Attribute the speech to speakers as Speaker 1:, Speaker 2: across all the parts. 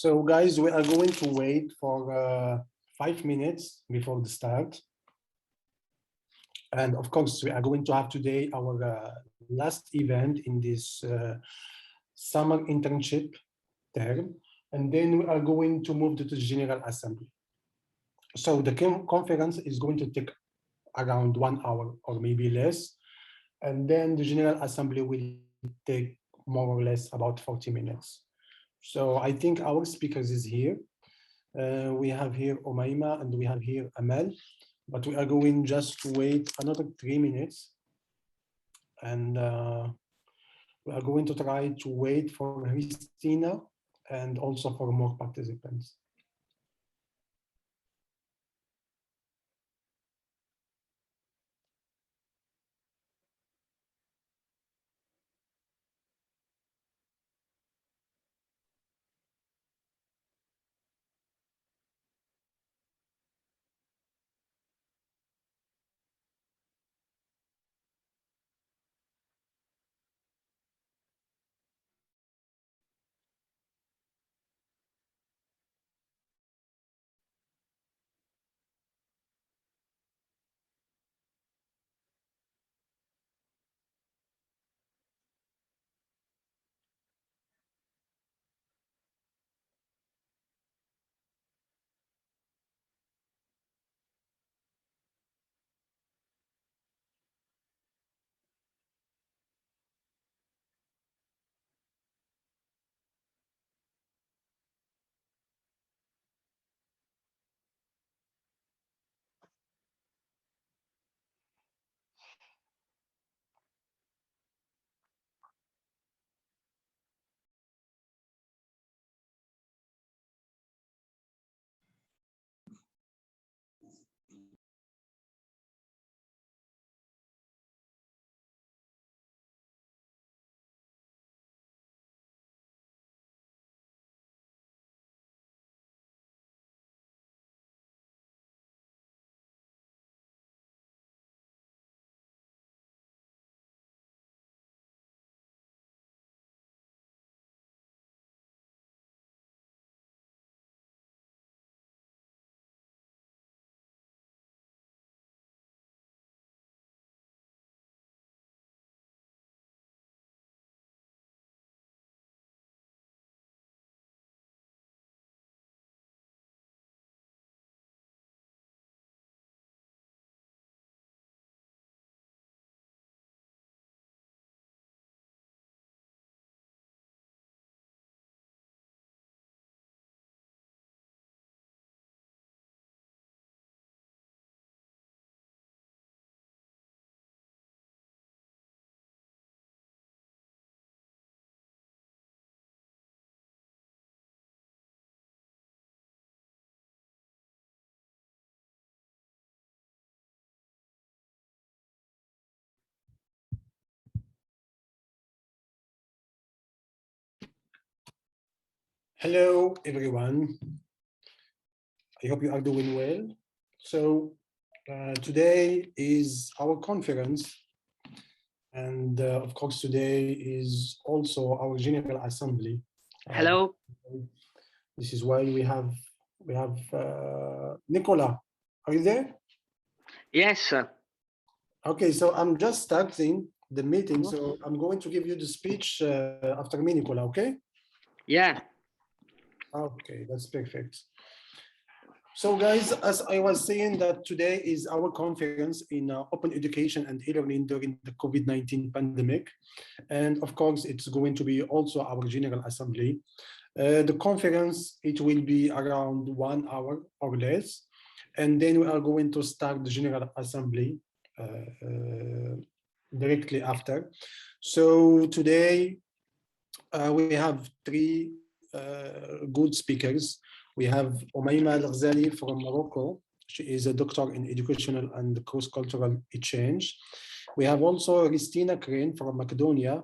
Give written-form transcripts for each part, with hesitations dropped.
Speaker 1: So guys, we are going to wait for 5 minutes before the start. And of course, we are going to have today our last event in this summer internship term. And then we are going to move to the General Assembly. So the conference is going to take around 1 hour or maybe less. And then the General Assembly will take more or less about 40 minutes. So I think our speakers is here. We have here Oumaima and we have here Amal, but we are going just to wait another 3 minutes. And we are going to try to wait for Christina and also for more participants. Hello, everyone. I hope you are doing well. So today is our conference. And of course, today is also our General Assembly.
Speaker 2: Hello.
Speaker 1: This is why we have Nicola. Are you there?
Speaker 2: Yes, sir.
Speaker 1: Okay, so I'm just starting the meeting. So I'm going to give you the speech after me, Nicola, okay?
Speaker 2: Yeah.
Speaker 1: Okay, that's perfect. So guys, as I was saying that today is our conference in open education and e-learning during the COVID-19 pandemic. And of course, it's going to be also our General Assembly. The conference, it will be around 1 hour or less. And then we are going to start the General Assembly directly after. So today we have 3 good speakers. We have Oumaima Elghazali from Morocco. She is a doctor in educational and cross-cultural exchange. We have also Christina Crane from Macedonia.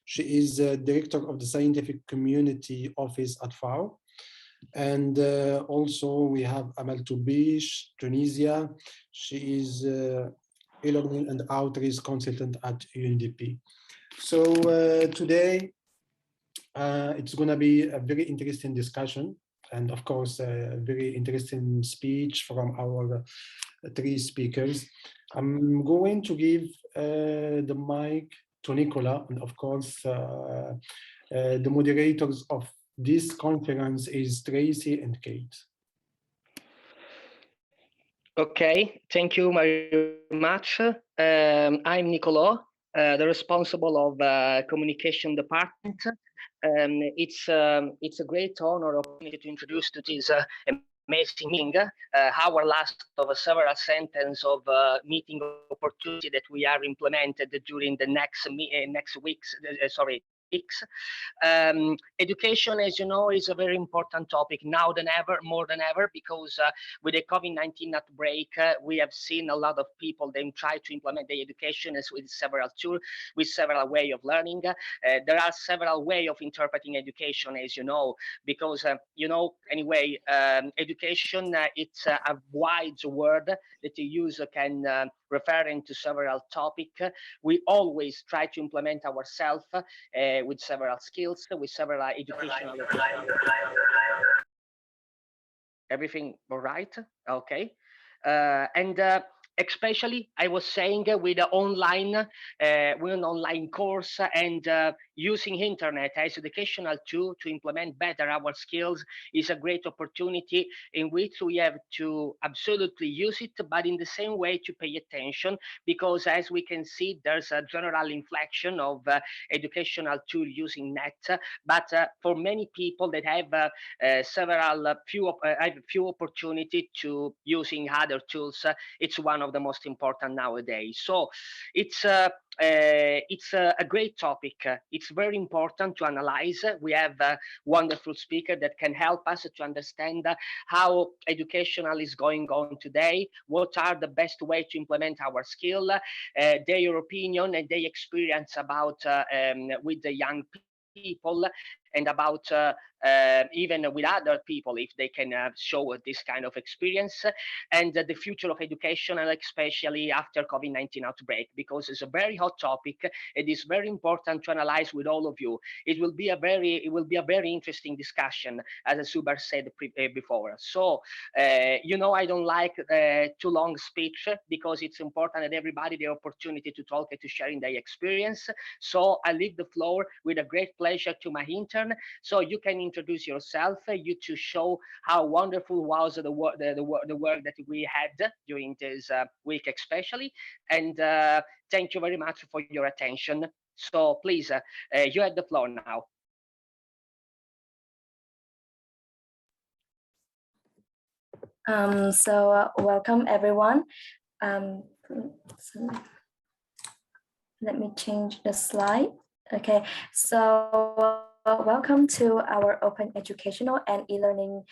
Speaker 1: She is director of the Scientific Community Office at FAO. And also we have Amal Tobich, Tunisia. She is e-learning and outreach consultant at UNDP. So today It's going to be a very interesting discussion, and of course, a very interesting speech from our three speakers. I'm going to give the mic to Nicola, and of course, the moderators of this conference is Tracy and Kate.
Speaker 2: Okay, thank you very much. I'm Nicolò, the responsible of communication department. It's a great honor opportunity to introduce to this amazing meeting, our last of several sentence of meeting opportunity that we are implemented during the next weeks. Education, as you know, is a very important topic now than ever, more than ever, because with the COVID-19 outbreak, we have seen a lot of people then try to implement the education as with several tools, with several way of learning. There are several way of interpreting education, as you know, because anyway, education it's a wide word that the user can referring to several topics. We always try to implement ourselves with several skills, with several educational. Everything all right? Okay. And especially, I was saying with the online, with an online course and using internet as educational tool to implement better our skills is a great opportunity in which we have to absolutely use it, but in the same way to pay attention, because as we can see, there's a general inflection of educational tool using net, but for many people that have few opportunity to using other tools, it's one of the most important nowadays. So it's a great topic. It's very important to analyze. We have a wonderful speaker that can help us to understand how educational is going on today, what are the best way to implement our skill, their opinion and their experience about with the young people, and about even with other people, if they can show this kind of experience, and the future of education, and especially after COVID-19 outbreak, because it's a very hot topic. It is very important to analyze with all of you. It will be a very interesting discussion, as Zoubair said before. So, I don't like too long speech, because it's important that everybody the opportunity to talk and to sharing their experience. So I leave the floor with a great pleasure to my intern, so you can introduce yourself, you to show how wonderful was the work that we had during this week especially, and thank you very much for your attention. So please, you have the floor now.
Speaker 3: Welcome everyone. So let me change the slide. Okay, so welcome to our open educational and e-learning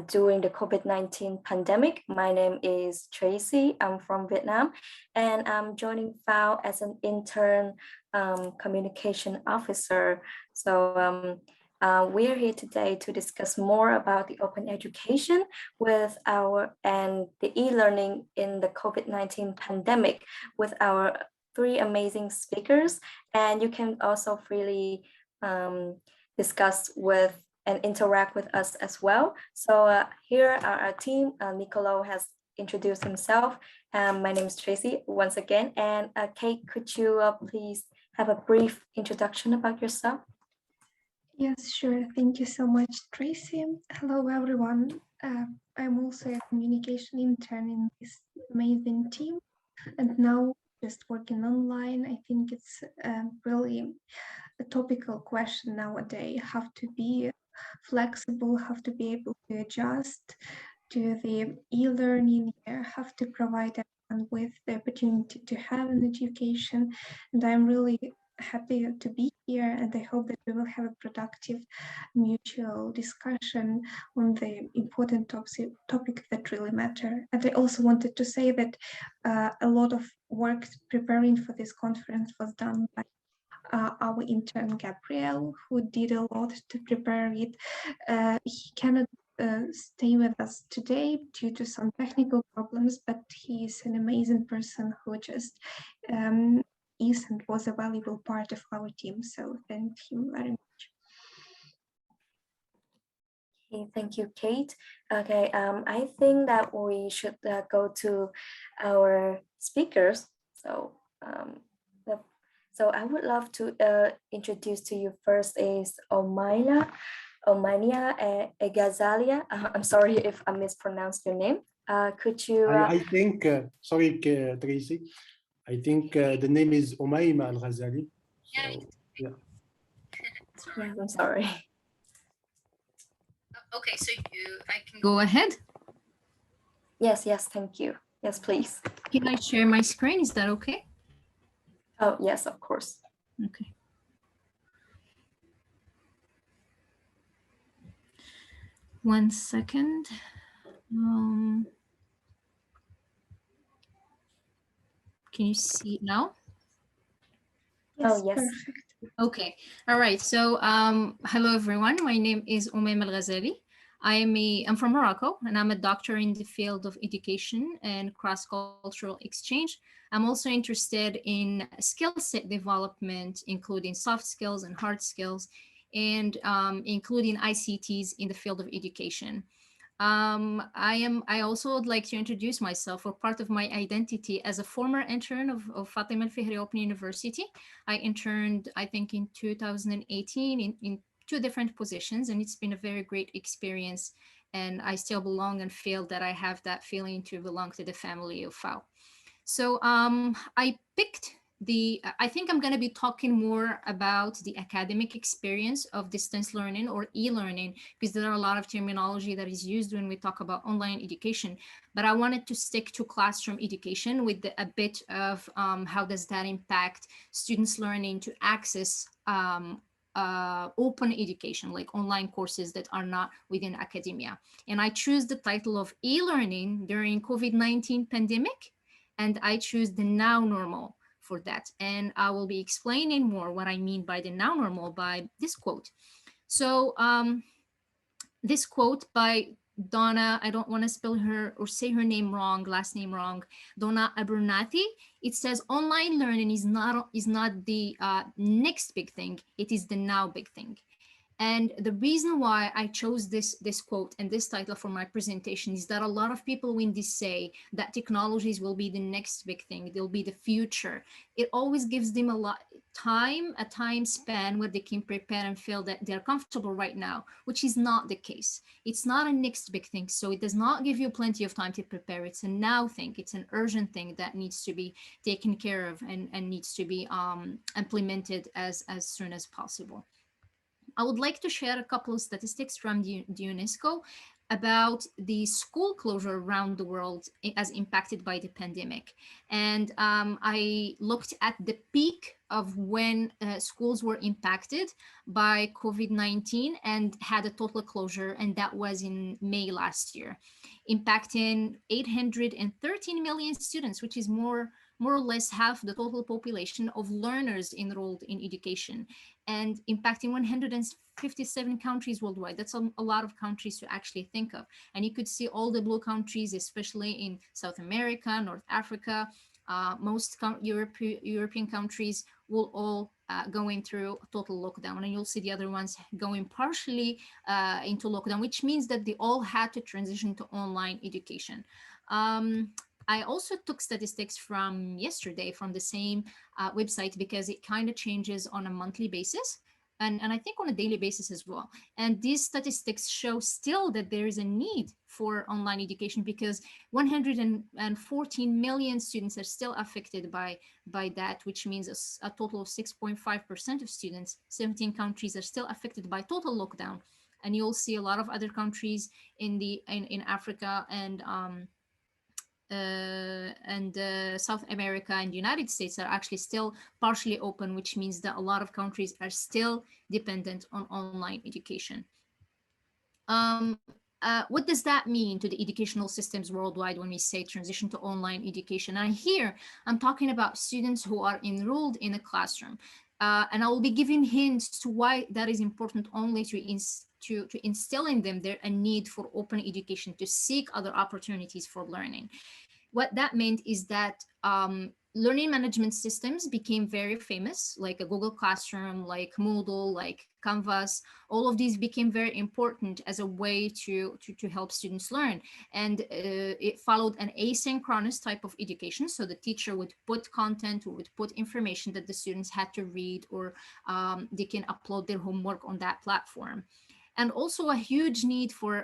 Speaker 3: during the COVID-19 pandemic. My name is Tracy. I'm from Vietnam, and I'm joining FAOU as an intern communication officer. So we're here today to discuss more about the open education and the e-learning in the COVID-19 pandemic with our three amazing speakers, and you can also freely discuss with and interact with us as well. So here are our team. Nicolò has introduced himself. My name is Tracy once again, and Kate, could you please have a brief introduction about yourself?
Speaker 4: Yes, sure. Thank you so much, Tracy. Hello, everyone. I'm also a communication intern in this amazing team, and now just working online. I think it's really a topical question nowadays. Have to be flexible, have to be able to adjust to the e-learning, have to provide everyone with the opportunity to have an education. And I'm really happy to be here, and I hope that we will have a productive mutual discussion on the important topic that really matter. And I also wanted to say that a lot of work preparing for this conference was done by our intern Gabriel, who did a lot to prepare it. He cannot stay with us today due to some technical problems, but he is an amazing person who just is and was a valuable part of our team. So thank him very much.
Speaker 3: Okay, thank you, Kate. Okay, I think that we should go to our speakers. So, the, so I would love to introduce to you first is Omania Elghazali. I'm sorry if I mispronounced your name. Could you?
Speaker 1: I think, sorry, Tracy, I think the name is Oumaima Elghazali. So, yeah.
Speaker 3: Yeah, I'm sorry.
Speaker 5: Okay, so I can go ahead.
Speaker 3: Yes, yes, thank you. Yes, please.
Speaker 5: Can I share my screen? Is that okay?
Speaker 3: Oh, yes, of course.
Speaker 5: Okay. One second. Can you see it now?
Speaker 3: Oh,
Speaker 4: Yes,
Speaker 3: yes.
Speaker 4: perfect.
Speaker 5: Okay. All right. So, hello everyone. My name is Oumaima Elghazali. I'm from Morocco, and I'm a doctor in the field of education and cross-cultural exchange. I'm also interested in skill set development, including soft skills and hard skills, and including ICTs in the field of education. I also would like to introduce myself or part of my identity as a former intern of Fatima Al Fihri Open University. I interned, I think, in 2018 in two different positions, and it's been a very great experience. And I still belong and feel that I have that feeling to belong to the family of FAO. So I picked I think I'm going to be talking more about the academic experience of distance learning or e-learning, because there are a lot of terminology that is used when we talk about online education. But I wanted to stick to classroom education with a bit of how does that impact students learning to access open education, like online courses that are not within academia. And I choose the title of e-learning during COVID-19 pandemic, and I choose the now normal for that. And I will be explaining more what I mean by the now normal by this quote. So this quote by Donna, I don't want to spell her or say her name wrong, last name wrong, Donna Abernathy. It says online learning is not the next big thing. It is the now big thing. And the reason why I chose this quote and this title for my presentation is that a lot of people, when they say that technologies will be the next big thing, they'll be the future, it always gives them a time span where they can prepare and feel that they're comfortable right now, which is not the case. It's not a next big thing. So it does not give you plenty of time to prepare. It's a now thing. It's an urgent thing that needs to be taken care of and needs to be implemented as soon as possible. I would like to share a couple of statistics from the UNESCO about the school closure around the world as impacted by the pandemic. And I looked at the peak of when schools were impacted by COVID-19 and had a total closure, and that was in May last year, impacting 813 million students, which is more or less half the total population of learners enrolled in education, and impacting 157 countries worldwide. That's a lot of countries to actually think of. And you could see all the blue countries, especially in South America, North Africa, most European countries will all going through total lockdown, and you'll see the other ones going partially into lockdown, which means that they all had to transition to online education. I also took statistics from yesterday from the same website, because it kind of changes on a monthly basis. And I think on a daily basis as well. And these statistics show still that there is a need for online education, because 114 million students are still affected by that, which means a total of 6.5% of students. 17 countries are still affected by total lockdown. And you'll see a lot of other countries in Africa and South America and United States are actually still partially open, which means that a lot of countries are still dependent on online education. What does that mean to the educational systems worldwide when we say transition to online education? And here I'm talking about students who are enrolled in a classroom. And I will be giving hints to why that is important, only to instill in them a need for open education, to seek other opportunities for learning. What that meant is that learning management systems became very famous, like a Google Classroom, like Moodle, like Canvas. All of these became very important as a way to help students learn. And it followed an asynchronous type of education. So the teacher would put content or would put information that the students had to read, or they can upload their homework on that platform. And also a huge need for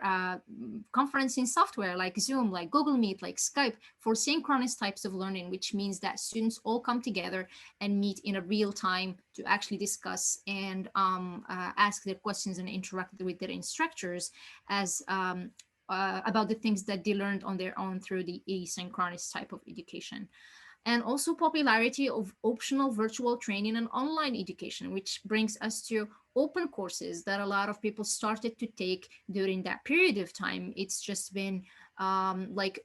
Speaker 5: conferencing software like Zoom, like Google Meet, like Skype, for synchronous types of learning, which means that students all come together and meet in a real time to actually discuss and ask their questions and interact with their instructors as about the things that they learned on their own through the asynchronous type of education. And also popularity of optional virtual training and online education, which brings us to open courses that a lot of people started to take during that period of time. It's just been like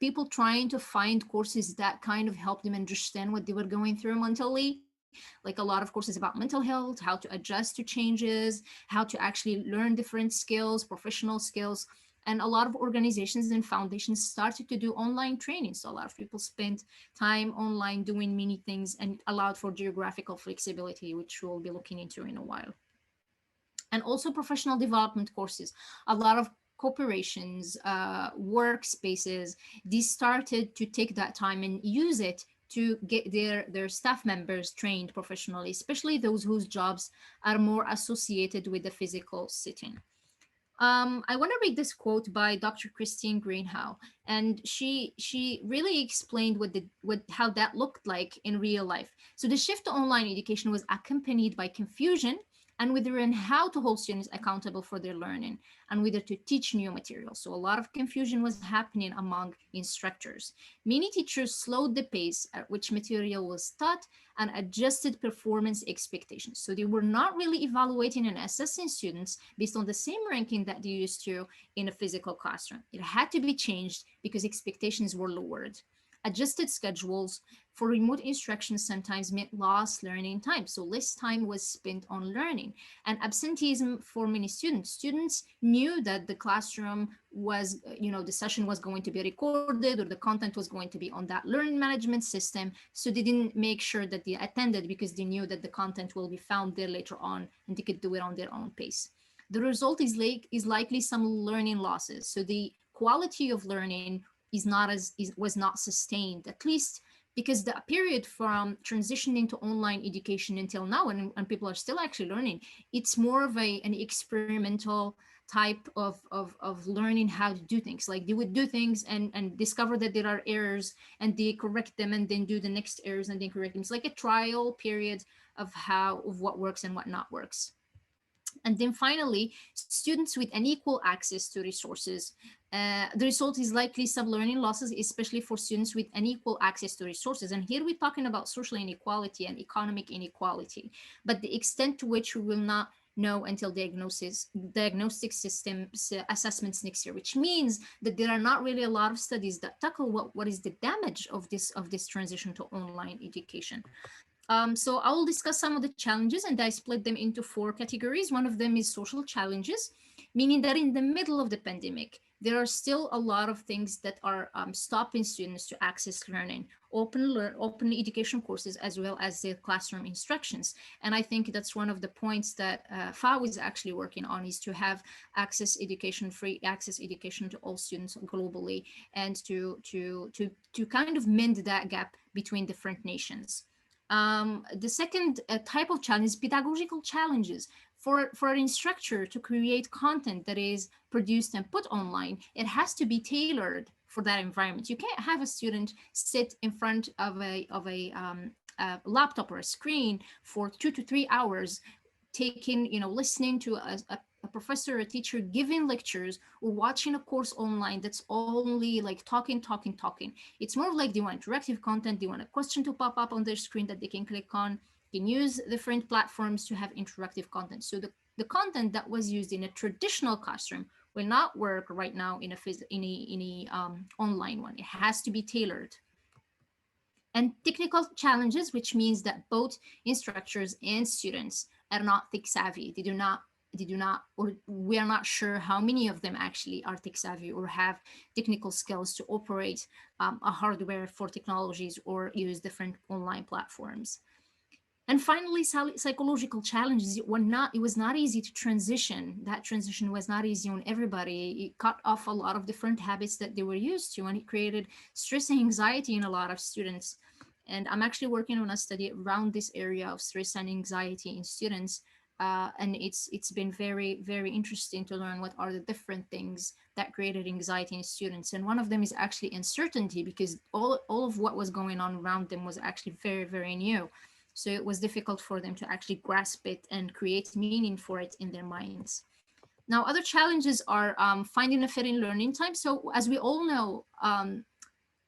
Speaker 5: people trying to find courses that kind of help them understand what they were going through mentally, like a lot of courses about mental health, how to adjust to changes, how to actually learn different skills, professional skills. And a lot of organizations and foundations started to do online training. So a lot of people spent time online doing many things and allowed for geographical flexibility, which we'll be looking into in a while. And also professional development courses. A lot of corporations, workspaces, these started to take that time and use it to get their staff members trained professionally, especially those whose jobs are more associated with the physical setting. I want to read this quote by Dr. Christine Greenhow, and she really explained what how that looked like in real life. So the shift to online education was accompanied by confusion and whether and how to hold students accountable for their learning and whether to teach new materials. So a lot of confusion was happening among instructors. Many teachers slowed the pace at which material was taught and adjusted performance expectations. So they were not really evaluating and assessing students based on the same ranking that they used to in a physical classroom. It had to be changed because expectations were lowered. Adjusted schedules for remote instruction sometimes meant lost learning time. So less time was spent on learning. And absenteeism for many students. Students knew that the classroom was, the session was going to be recorded or the content was going to be on that learning management system. So they didn't make sure that they attended because they knew that the content will be found there later on and they could do it on their own pace. The result is likely some learning losses. So the quality of learning was not sustained, at least because the period from transitioning to online education until now, and people are still actually learning, it's more of an experimental type of learning how to do things. Like they would do things and discover that there are errors and they correct them and then do the next errors and then correct them. It's like a trial period of what works and what not works. And then finally, students with unequal access to resources. The result is likely some learning losses, especially for students with unequal access to resources. And here we're talking about social inequality and economic inequality, but the extent to which we will not know until diagnostic system assessments next year, which means that there are not really a lot of studies that tackle what is the damage of this transition to online education. So I will discuss some of the challenges and I split them into 4 categories. One of them is social challenges, meaning that in the middle of the pandemic, there are still a lot of things that are stopping students to access learning, open education courses, as well as the classroom instructions. And I think that's one of the points that FAOU is actually working on, is to have free access education to all students globally, and to kind of mend that gap between different nations. The second type of challenge is pedagogical challenges. For an instructor to create content that is produced and put online, it has to be tailored for that environment. You can't have a student sit in front of a laptop or a screen for 2 to 3 hours, listening to a professor or a teacher giving lectures or watching a course online that's only like talking. It's more like they want interactive content. They want a question to pop up on their screen that they can click on. They can use different platforms to have interactive content. So the content that was used in a traditional classroom will not work right now in a online one. It has to be tailored. And technical challenges, which means that both instructors and students are not tech savvy. They do not they do not, or we are not sure how many of them actually are tech savvy or have technical skills to operate a hardware for technologies or use different online platforms. And finally, psychological challenges. It was not easy to transition. That transition was not easy on everybody. It cut off a lot of different habits that they were used to, and it created stress and anxiety in a lot of students. And I'm actually working on a study around this area of stress and anxiety in students. And it's been very, very interesting to learn what are the different things that created anxiety in students. And one of them is actually uncertainty, because all of what was going on around them was actually very, very new. So it was difficult for them to actually grasp it and create meaning for it in their minds. Now, other challenges are finding a fit in learning time. So as we all know,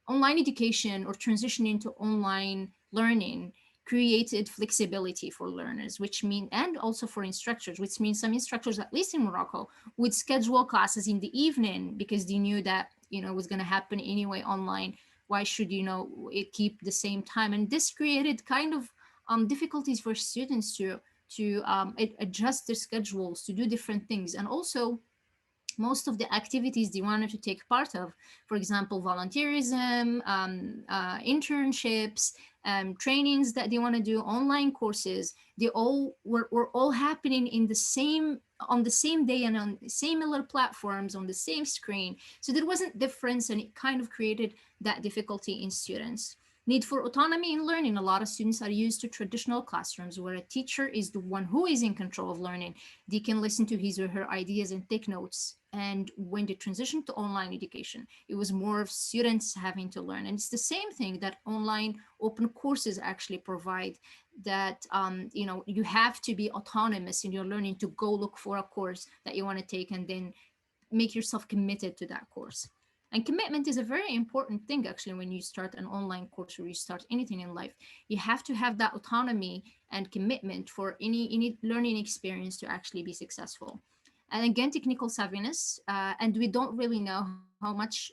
Speaker 5: online education or transitioning to online learning created flexibility for learners, which mean, and also for instructors, which means some instructors, at least in Morocco, would schedule classes in the evening because they knew that, it was going to happen anyway online. Why should, it keep the same time? And this created kind of difficulties for students to adjust their schedules, to do different things. And also, most of the activities they wanted to take part of, for example, volunteerism, internships, trainings that they want to do, online courses, they all were all happening on the same day and on similar platforms on the same screen. So there wasn't difference, and it kind of created that difficulty in students. Need for autonomy in learning. A lot of students are used to traditional classrooms where a teacher is the one who is in control of learning. They can listen to his or her ideas and take notes. And when they transitioned to online education, it was more of students having to learn. And it's the same thing that online open courses actually provide, that you have to be autonomous in your learning to go look for a course that you want to take and then make yourself committed to that course. And commitment is a very important thing, actually, when you start an online course or you start anything in life. You have to have that autonomy and commitment for any learning experience to actually be successful. And again, technical savviness, and we don't really know how much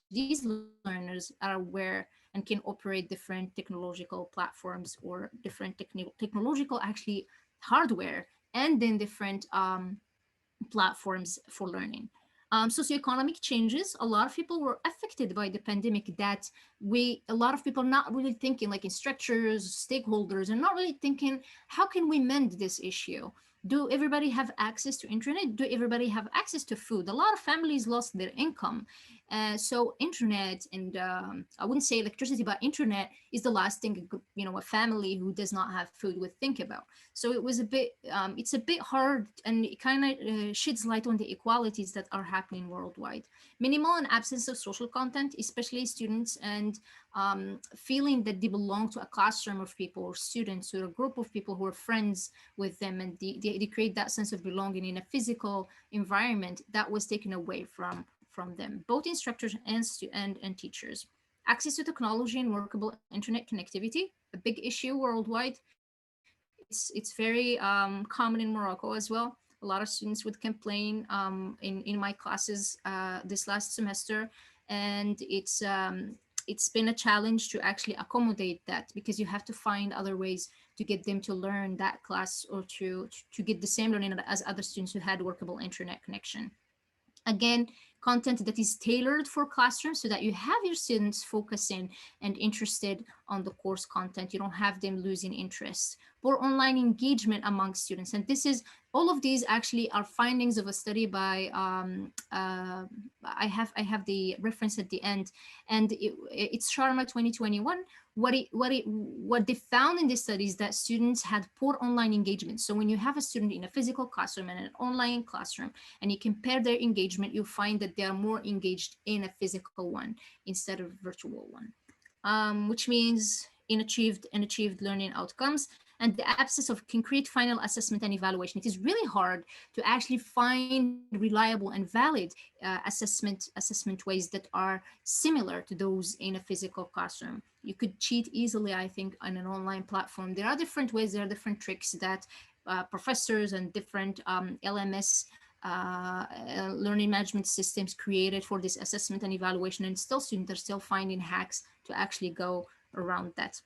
Speaker 5: these learners are aware and can operate different technological platforms or different technological actually hardware, and then different platforms for learning. Socioeconomic changes. A lot of people were affected by the pandemic, that a lot of people not really thinking, like instructors, stakeholders, and not really thinking, how can we mend this issue? Do everybody have access to internet? Do everybody have access to food? A lot of families lost their income. So internet, and I wouldn't say electricity, but internet is the last thing, a family who does not have food would think about. So it was it's a bit hard, and it kind of sheds light on the inequalities that are happening worldwide. Minimal and absence of social content, especially students, and feeling that they belong to a classroom of people or students or a group of people who are friends with them, and they create that sense of belonging in a physical environment that was taken away from them, both instructors and teachers. Access to technology and workable internet connectivity, a big issue worldwide. It's very common in Morocco as well. A lot of students would complain in my classes this last semester, and it's been a challenge to actually accommodate that, because you have to find other ways to get them to learn that class, or to get the same learning as other students who had workable internet connection. Again, content that is tailored for classrooms, so that you have your students focusing and interested on the course content. You don't have them losing interest. For online engagement among students. And this is, all of these actually are findings of a study by, I have the reference at the end, and it's Sharma 2021. What they found in this study is that students had poor online engagement. So when you have a student in a physical classroom and an online classroom, and you compare their engagement, you find that they are more engaged in a physical one instead of virtual one, which means achieved learning outcomes. And the absence of concrete final assessment and evaluation. It is really hard to actually find reliable and valid assessment ways that are similar to those in a physical classroom. You could cheat easily, I think, on an online platform. There are different ways, there are different tricks that professors and different LMS learning management systems created for this assessment and evaluation, and still students are still finding hacks to actually go around that.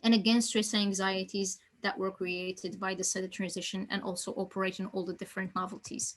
Speaker 5: And again, stress and anxieties, that were created by the sudden transition and also operating all the different novelties.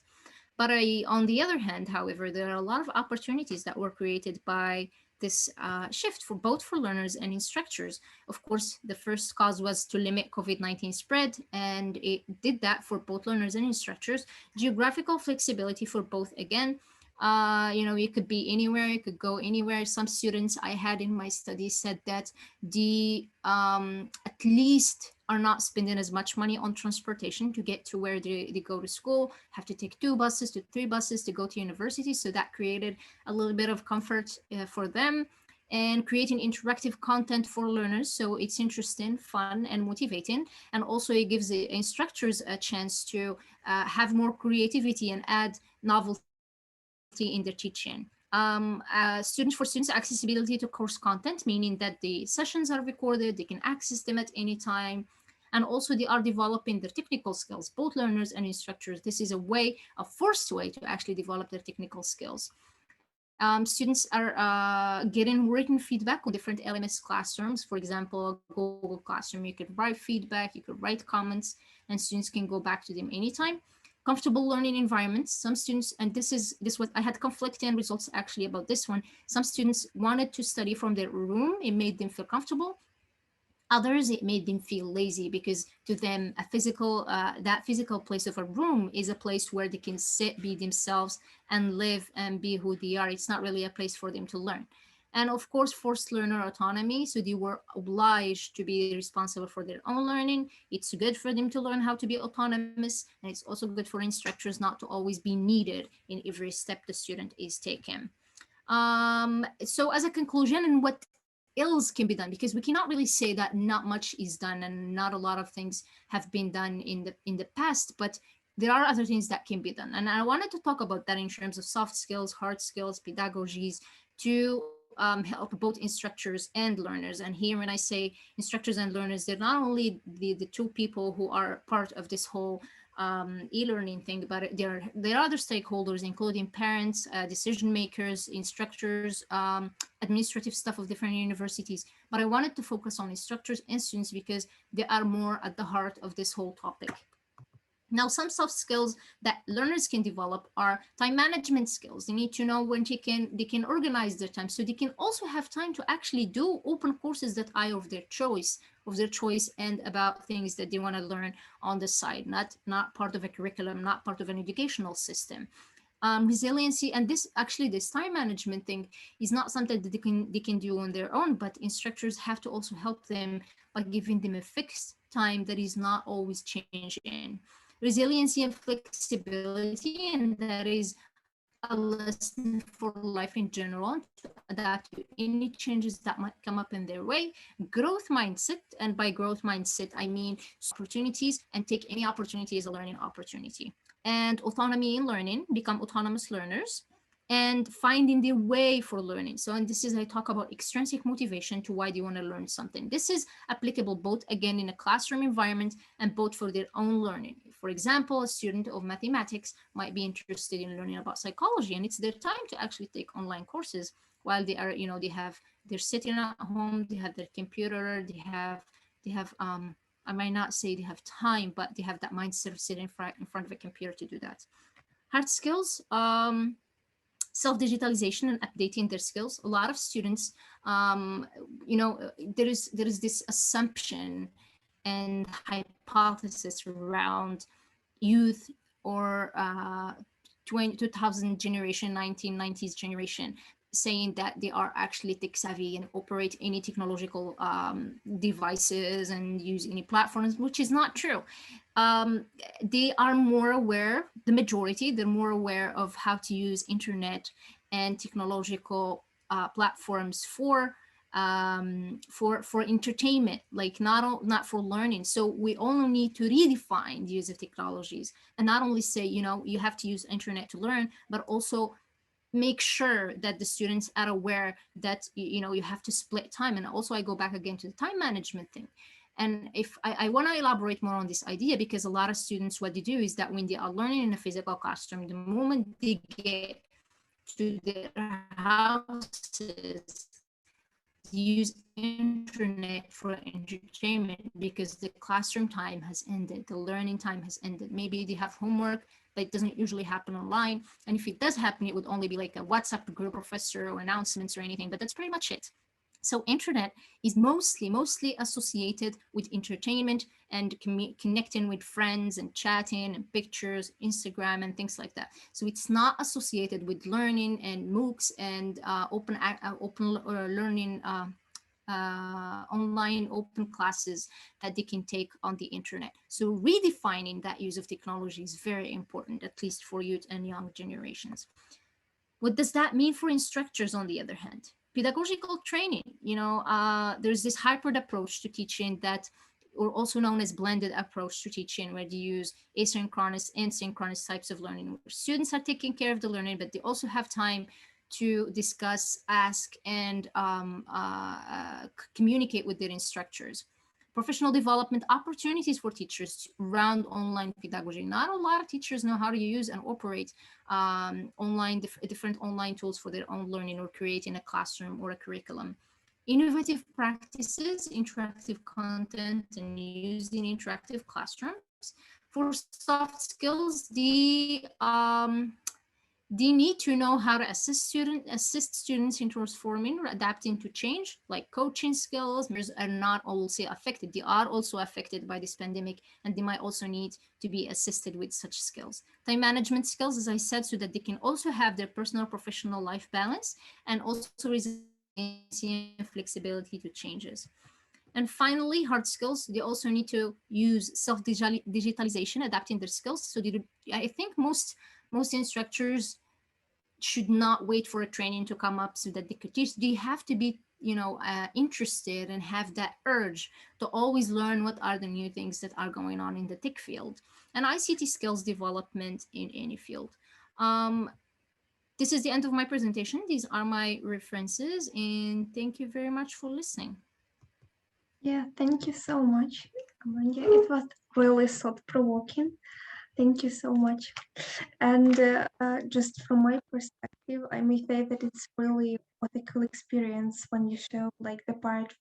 Speaker 5: But on the other hand, however, there are a lot of opportunities that were created by this shift for both for learners and instructors. Of course, the first cause was to limit COVID-19 spread, and it did that for both learners and instructors. Geographical flexibility for both, again, you could be anywhere, you could go anywhere. Some students I had in my study said that the at least are not spending as much money on transportation to get to where they go to school, have to take 2 buses to 3 buses to go to university. So that created a little bit of comfort for them, and creating interactive content for learners. So it's interesting, fun, and motivating. And also it gives the instructors a chance to have more creativity and add novelty in their teaching. For students, accessibility to course content, meaning that the sessions are recorded, they can access them at any time. And also they are developing their technical skills, both learners and instructors. This is a forced way to actually develop their technical skills. Students are getting written feedback on different LMS classrooms. For example, Google Classroom, you could write feedback, you could write comments, and students can go back to them anytime. Comfortable learning environments. Some students, and this was I had conflicting results actually about this one. Some students wanted to study from their room. It made them feel comfortable. Others, it made them feel lazy, because to them, that physical place of a room is a place where they can sit, be themselves, and live and be who they are. It's not really a place for them to learn. And of course, forced learner autonomy. So they were obliged to be responsible for their own learning. It's good for them to learn how to be autonomous. And it's also good for instructors not to always be needed in every step the student is taking. So as a conclusion, and what else can be done, because we cannot really say that not much is done and not a lot of things have been done in the past, but there are other things that can be done. And I wanted to talk about that in terms of soft skills, hard skills, pedagogies, to help both instructors and learners. And here, when I say instructors and learners, they're not only the two people who are part of this whole e-learning thing, but there are other stakeholders, including parents, decision makers, instructors, administrative staff of different universities. But I wanted to focus on instructors and students because they are more at the heart of this whole topic. Now, some soft skills that learners can develop are time management skills. They need to know when they can organize their time, so they can also have time to actually do open courses that are of their choice, and about things that they want to learn on the side, not part of a curriculum, not part of an educational system. Resiliency, and this time management thing is not something that they can do on their own, but instructors have to also help them by giving them a fixed time that is not always changing. Resiliency and flexibility, and that is a lesson for life in general, to adapt to any changes that might come up in their way. Growth mindset, and by growth mindset, I mean opportunities, and take any opportunity as a learning opportunity. And autonomy in learning, become autonomous learners, and finding their way for learning. So, and this is, I talk about extrinsic motivation to why they want to learn something. This is applicable both, again, in a classroom environment and both for their own learning. For example, a student of mathematics might be interested in learning about psychology, and it's their time to actually take online courses while they are, they're sitting at home, they have their computer, they have, I might not say they have time, but they have that mindset of sitting in front of a computer to do that. Hard skills, self-digitalization and updating their skills. A lot of students, there is this assumption and hypothesis around youth or 2000 generation, 1990s generation, saying that they are actually tech savvy and operate any technological devices and use any platforms, which is not true. They are more aware, the majority, they're more aware of how to use internet and technological platforms for entertainment, like not for learning. So we only need to redefine the use of technologies, and not only say, you have to use internet to learn, but also make sure that the students are aware that you have to split time. And also I go back again to the time management thing. And if I want to elaborate more on this idea, because a lot of students, what they do is that when they are learning in a physical classroom, the moment they get to their houses, use internet for entertainment because the classroom time has ended, the learning time has ended. Maybe they have homework, but it doesn't usually happen online. And if it does happen, it would only be like a WhatsApp group professor or announcements or anything, but that's pretty much it. So internet is mostly associated with entertainment and connecting with friends and chatting and pictures, Instagram and things like that. So it's not associated with learning and MOOCs and open learning online open classes that they can take on the internet. So redefining that use of technology is very important, at least for youth and young generations. What does that mean for instructors, on the other hand? Pedagogical training, there's this hybrid approach to teaching that, or also known as blended approach to teaching, where they use asynchronous and synchronous types of learning, where students are taking care of the learning, but they also have time to discuss, ask, and communicate with their instructors. Professional development opportunities for teachers around online pedagogy. Not a lot of teachers know how to use and operate different online tools for their own learning or creating a classroom or a curriculum. Innovative practices, interactive content, and using interactive classrooms. For soft skills, they need to know how to assist students in transforming or adapting to change, like coaching skills. Are not also affected. They are also affected by this pandemic, and they might also need to be assisted with such skills. Time management skills, as I said, so that they can also have their personal professional life balance, and also resiliency and flexibility to changes. And finally, hard skills, they also need to use self-digitalization, adapting their skills. So I think most instructors should not wait for a training to come up so that they could teach. They have to be, interested and have that urge to always learn what are the new things that are going on in the tech field and ICT skills development in any field. This is the end of my presentation. These are my references, and thank you very much for listening.
Speaker 4: Yeah, thank you so much, Amanda. It was really thought-provoking. Thank you so much. And just from my perspective, I may say that it's really what a cool experience when you show like the part,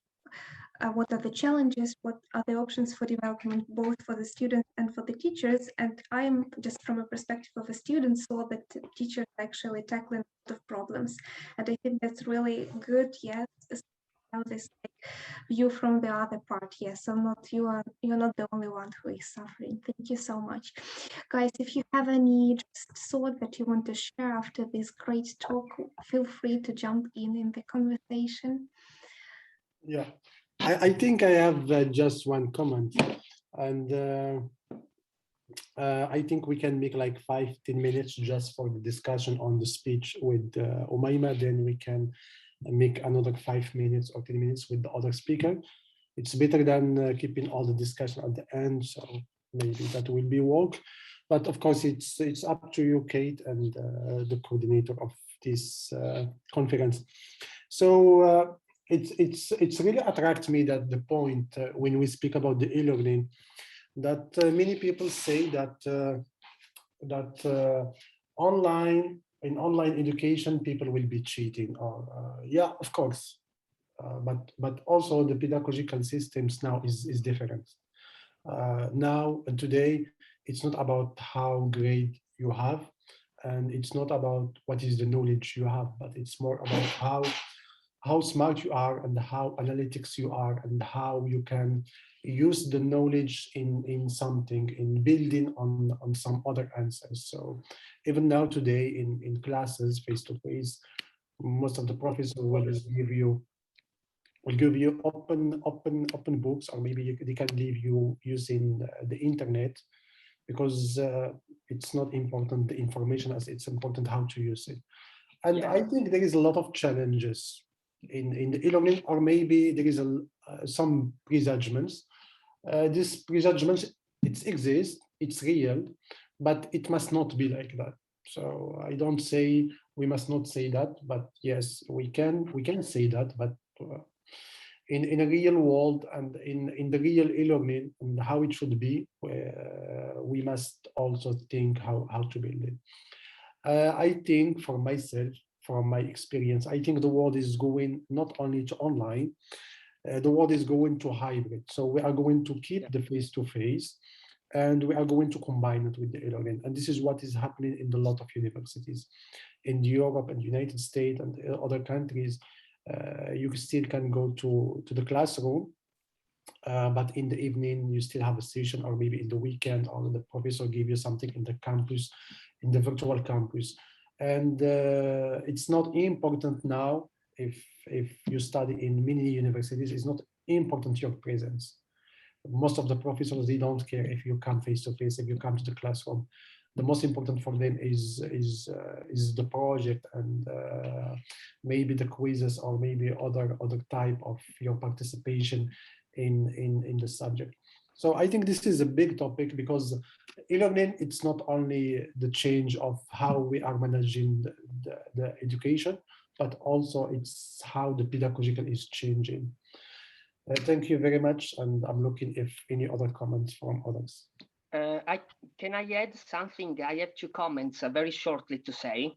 Speaker 4: what are the challenges, what are the options for development, both for the students and for the teachers. And I'm just from a perspective of a student, saw that teachers actually tackling a lot of problems. And I think that's really good, yes, how this view from the other part. Yes, so you're not the only one who is suffering. Thank you so much, guys. If you have any thought that you want to share after this great talk, feel free to jump in the conversation.
Speaker 1: Yeah, I think I have just one comment, and I think we can make like 5-10 minutes just for the discussion on the speech with Oumaima. Then we can make another 5 minutes or 10 minutes with the other speaker. It's better than keeping all the discussion at the end, so maybe that will be work. But of course, it's up to you, Kate, and the coordinator of this conference. So it's really attracts me that the point when we speak about the e-learning, that many people say that in online education people will be cheating, or yeah, of course, but also the pedagogical systems now is different. Now and today, it's not about how great you have, and it's not about what is the knowledge you have, but it's more about how smart you are and how analytics you are and how you can use the knowledge in something, in building on some other answers. So even now today in classes face to face, most of the professors will give you open books, or maybe they can leave you using the internet, because it's not important the information as it's important how to use it. And yeah, I think there is a lot of challenges in the e-learning, or maybe there is some prejudgments. These prejudgments, it exists, it's real, but it must not be like that. So I don't say we must not say that, but yes, we can say that, but in a real world and in the real e-learning and how it should be, we must also think how to build it. I think for myself, from my experience. I think the world is going not only to online, the world is going to hybrid. So we are going to keep the face-to-face, and we are going to combine it with the e-learning. And this is what is happening in a lot of universities in Europe and United States and other countries. You still can go to the classroom, but in the evening you still have a session, or maybe in the weekend, or the professor give you something in the campus, in the virtual campus. And it's not important now, if you study in many universities, it's not important your presence. Most of the professors, they don't care if you come face to face, if you come to the classroom. The most important for them is the project, and maybe the quizzes, or maybe other type of your participation in the subject. So I think this is a big topic, because e-learning, it's not only the change of how we are managing the education, but also it's how the pedagogical is changing. Thank you very much, and I'm looking if any other comments from others.
Speaker 2: Can I add something? I have two comments very shortly to say.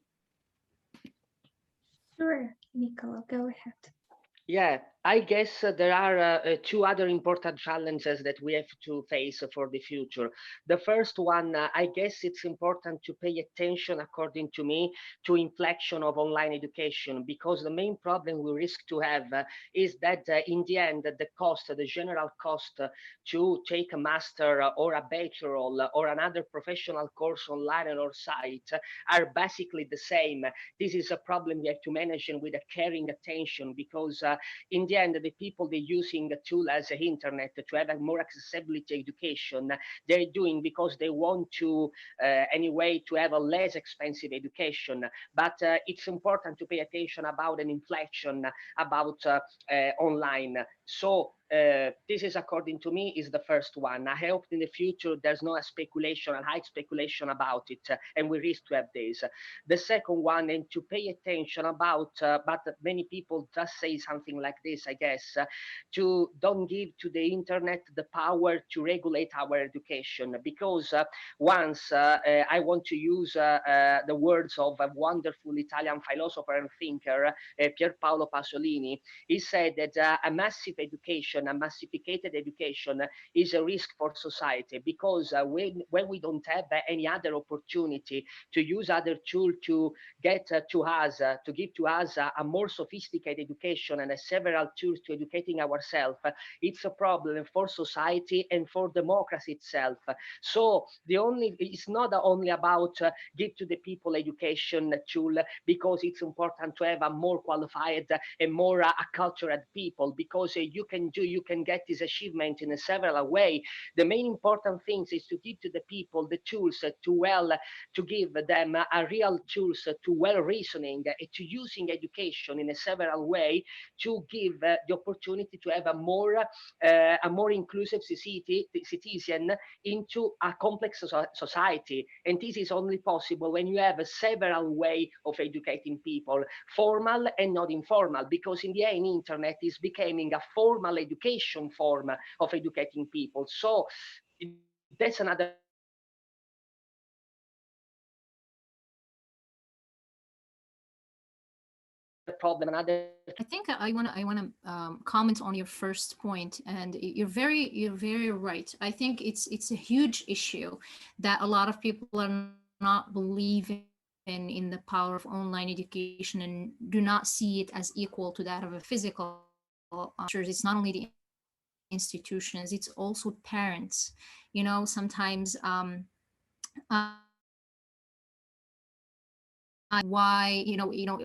Speaker 4: Sure, Nicola, go ahead.
Speaker 2: Yeah, I guess there are two other important challenges that we have to face for the future. The first one, I guess it's important to pay attention, according to me, to inflection of online education, because the main problem we risk to have is that in the end, the cost, the general cost to take a master or a bachelor or another professional course online on our site are basically the same. This is a problem we have to manage, and with a caring attention, because in the end, the people they're using the tool as the internet to have a more accessibility education, they're doing because they want to anyway to have a less expensive education. But it's important to pay attention about an inflection about online. So this is, according to me, is the first one. I hope in the future there's no speculation and high speculation about it, and we risk to have this. The second one, and to pay attention about, but many people just say something like this, I guess, to don't give to the internet the power to regulate our education, because once I want to use the words of a wonderful Italian philosopher and thinker, Pier Paolo Pasolini. He said that a massive education, a massificated education is a risk for society, because when we don't have any other opportunity to use other tools to get to us, to give to us a more sophisticated education and several tools to educating ourselves, it's a problem for society and for democracy itself. So it's not only about give to the people education tool, because it's important to have a more qualified and more acculturated people, because you can get this achievement in a several way. The main important things is to give to the people the tools to give them a real tools to well reasoning, to using education in a several way to give the opportunity to have a more inclusive citizen into a complex society. And this is only possible when you have a several way of educating people, formal and not informal, because in the end, internet is becoming a formal education form of educating people. So that's another problem.
Speaker 5: I think I want to comment on your first point, and you're very right. I think it's a huge issue that a lot of people are not believing in the power of online education and do not see it as equal to that of a physical. It's not only the institutions, it's also parents. You know, sometimes why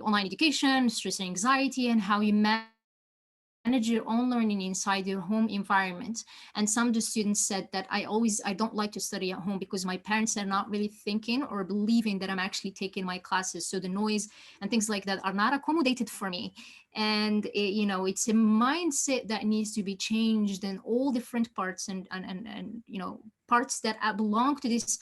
Speaker 5: online education, stress and anxiety, and how you manage your own learning inside your home environment. And some of the students said that I don't like to study at home because my parents are not really thinking or believing that I'm actually taking my classes, so the noise and things like that are not accommodated for me. And it's a mindset that needs to be changed in all different parts, and parts that belong to this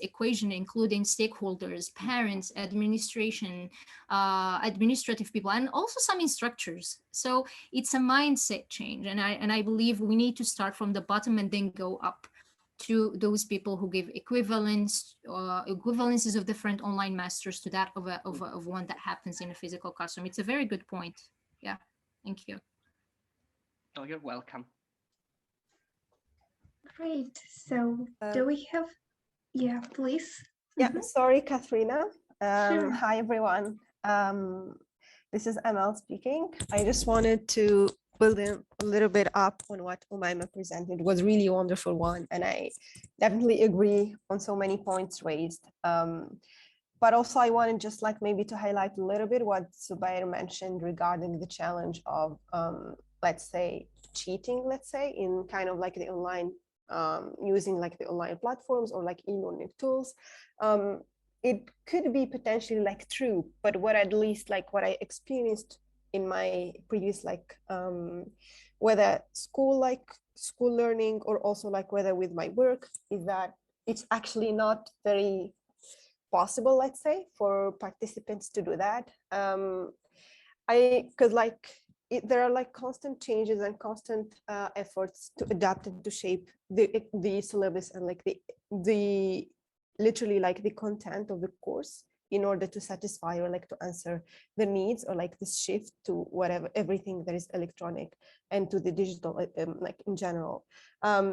Speaker 5: equation, including stakeholders, parents, administration, administrative people, and also some instructors. So it's a mindset change, and I believe we need to start from the bottom and then go up to those people who give equivalences of different online masters to that of one that happens in a physical classroom. It's a very good point. Yeah, thank you.
Speaker 2: Oh, you're welcome.
Speaker 4: Great. So do we have, yeah, please.
Speaker 6: Yeah, sorry, Katharina.
Speaker 4: Sure.
Speaker 6: Hi, everyone. This is Amal speaking. I just wanted to build in a little bit up on what Oumaima presented. It was really a wonderful one, and I definitely agree on so many points raised. But also I wanted just like maybe to highlight a little bit what Zoubair mentioned regarding the challenge of, let's say, cheating, let's say, in kind of like the online, using like the online platforms or like e-learning tools. It could be potentially like true, but what at least like what I experienced in my previous like whether school learning or also like whether with my work is that it's actually not very possible, let's say, for participants to do that. Because like there are like constant changes and constant efforts to adapt and to shape the syllabus and like the literally like the content of the course in order to satisfy or like to answer the needs or like this shift to whatever, everything that is electronic and to the digital like in general.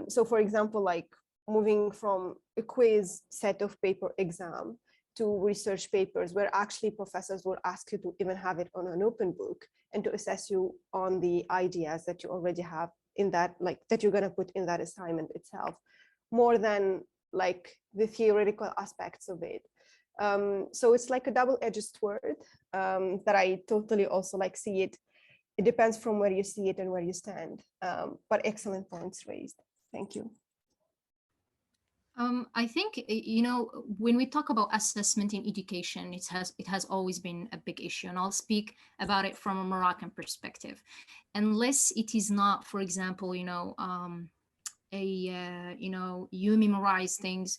Speaker 6: So for example, like moving from a quiz set of paper exam to research papers where actually professors will ask you to even have it on an open book and to assess you on the ideas that you already have in that, like that you're going to put in that assignment itself, more than like the theoretical aspects of it. So it's like a double-edged sword that I totally also like see it. It depends from where you see it and where you stand, but excellent points raised. Thank you.
Speaker 5: I think, you know, when we talk about assessment in education, it has always been a big issue, and I'll speak about it from a Moroccan perspective. Unless it is not, for example, you know, you memorize things.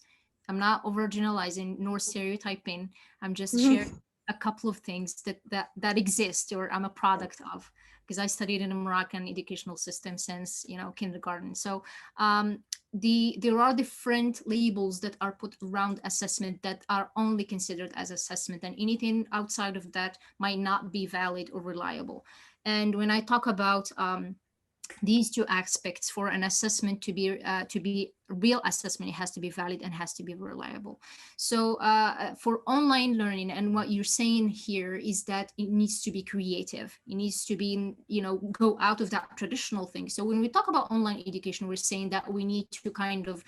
Speaker 5: I'm not overgeneralizing nor stereotyping. I'm just sharing a couple of things that exist or I'm a product of, because I studied in a Moroccan educational system since, you know, kindergarten. So there are different labels that are put around assessment that are only considered as assessment, and anything outside of that might not be valid or reliable. And when I talk about these two aspects, for an assessment to be real assessment, it has to be valid and has to be reliable. So for online learning, and what you're saying here is that it needs to be creative. It needs to be, you know, go out of that traditional thing. So when we talk about online education, we're saying that we need to kind of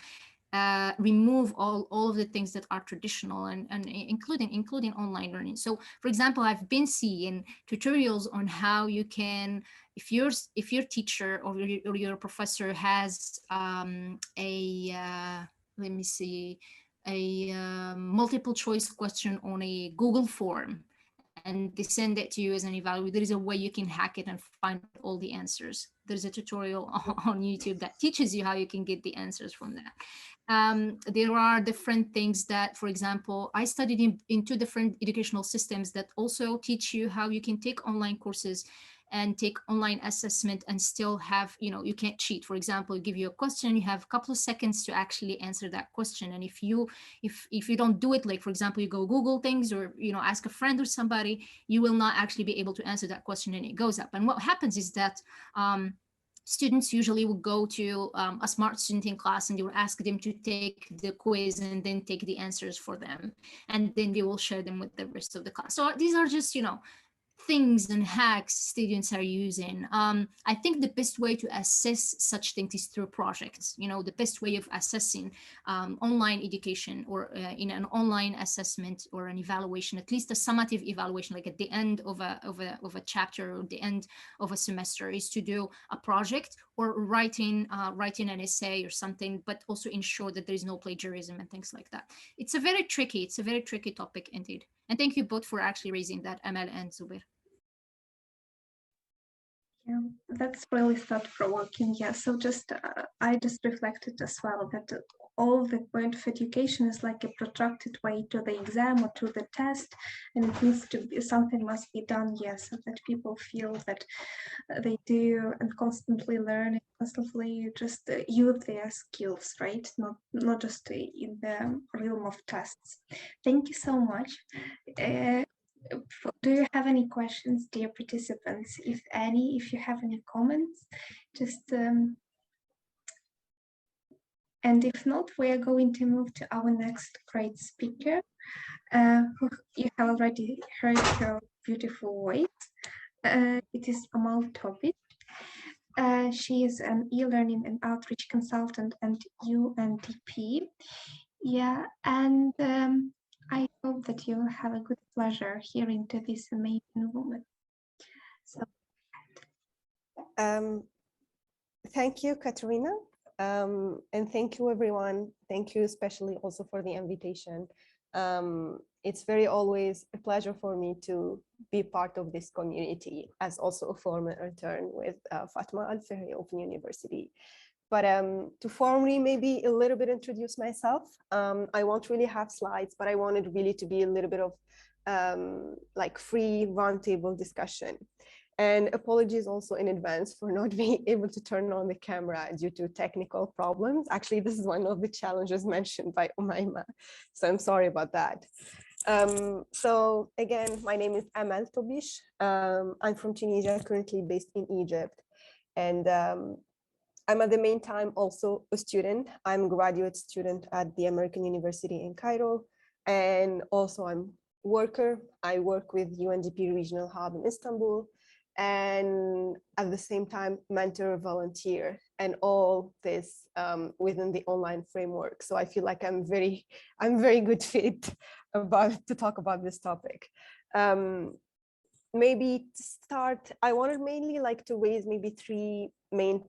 Speaker 5: remove all of the things that are traditional and including online learning. So for example, I've been seeing tutorials on how you can, if your teacher or your professor has let me see, a multiple choice question on a Google form, and they send it to you as an evaluation, there is a way you can hack it and find all the answers. There's a tutorial on YouTube that teaches you how you can get the answers from that. There are different things that, for example, I studied in two different educational systems that also teach you how you can take online courses and take online assessment and still have, you know, you can't cheat. For example, give you a question, you have a couple of seconds to actually answer that question. And if you don't do it, like, for example, you go Google things or, you know, ask a friend or somebody, you will not actually be able to answer that question, and it goes up. And what happens is that students usually will go to a smart student in class, and they will ask them to take the quiz and then take the answers for them. And then they will share them with the rest of the class. So these are just, you know, things and hacks students are using. I think the best way to assess such things is through projects. You know, the best way of assessing online education or in an online assessment or an evaluation, at least a summative evaluation, like at the end of a chapter or the end of a semester, is to do a project or writing an essay or something, but also ensure that there is no plagiarism and things like that. It's a very tricky topic indeed. And thank you both for actually raising that, Amal and Zoubair.
Speaker 4: Yeah, that's really thought-provoking. Yeah, so just I just reflected as well that all the point of education is like a protracted way to the exam or to the test, and it needs to be, something must be done, yes, so that people feel that they do and constantly learn, constantly just use their skills, right? Not just in the realm of tests. Thank you so much. Do you have any questions, dear participants? If any, if you have any comments, just and if not, we are going to move to our next great speaker. You have already heard her beautiful voice. It is Amal Tobich. She is an e-learning and outreach consultant and UNDP. Yeah, and I hope that you have a good pleasure hearing to this amazing woman. So,
Speaker 6: thank you, Katerina. And thank you, everyone. Thank you especially also for the invitation. It's always a pleasure for me to be part of this community as also a former intern with FAOU Open University. But to formally maybe a little bit introduce myself, I won't really have slides, but I wanted really to be a little bit of like free roundtable discussion. And apologies also in advance for not being able to turn on the camera due to technical problems. Actually, this is one of the challenges mentioned by Oumaima, so I'm sorry about that. So again, my name is Amal Tobich. I'm from Tunisia, currently based in Egypt. And I'm at the meantime also a student. I'm a graduate student at the American University in Cairo. And also I'm a worker. I work with UNDP Regional Hub in Istanbul. And at the same time, mentor, volunteer, and all this within the online framework. So I feel like I'm very good fit to talk about this topic. Maybe to start, I wanted mainly like to raise maybe three main,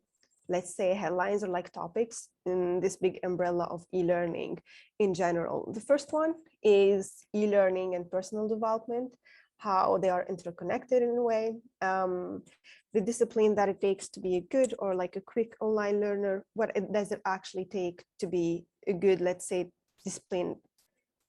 Speaker 6: let's say, headlines or like topics in this big umbrella of e-learning in general. The first one is e-learning and personal development, how they are interconnected in a way, the discipline that it takes to be a good or like a quick online learner, what does it actually take to be a good, let's say, disciplined,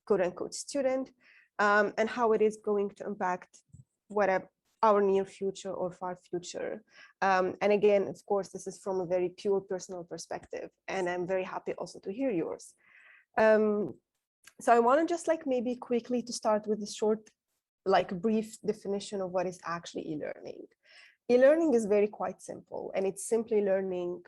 Speaker 6: quote unquote, student, and how it is going to impact whatever our near future or far future. And again, of course, this is from a very pure personal perspective, and I'm very happy also to hear yours. So I want to just like maybe quickly to start with a short, like brief definition of what is actually e-learning. E-learning is quite simple, and it's simply learning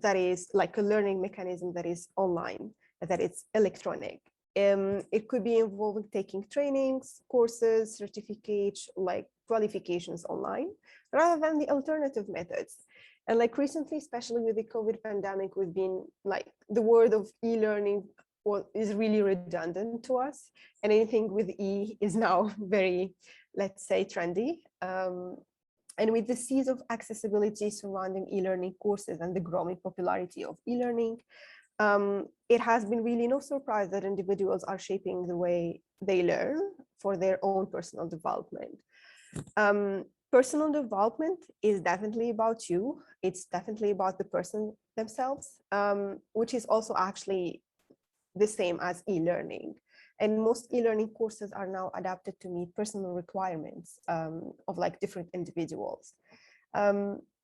Speaker 6: that is like a learning mechanism that is online, that it's electronic. It could be involving taking trainings, courses, certificates, like qualifications online, rather than the alternative methods. And like recently, especially with the COVID pandemic, we've been like the word of e-learning is really redundant to us, and anything with E is now very, let's say, trendy. And with the seas of accessibility surrounding e-learning courses and the growing popularity of e-learning, it has been really no surprise that individuals are shaping the way they learn for their own personal development. Personal development is definitely about you. It's definitely about the person themselves, which is also actually the same as e-learning. And most e-learning courses are now adapted to meet personal requirements of like different individuals.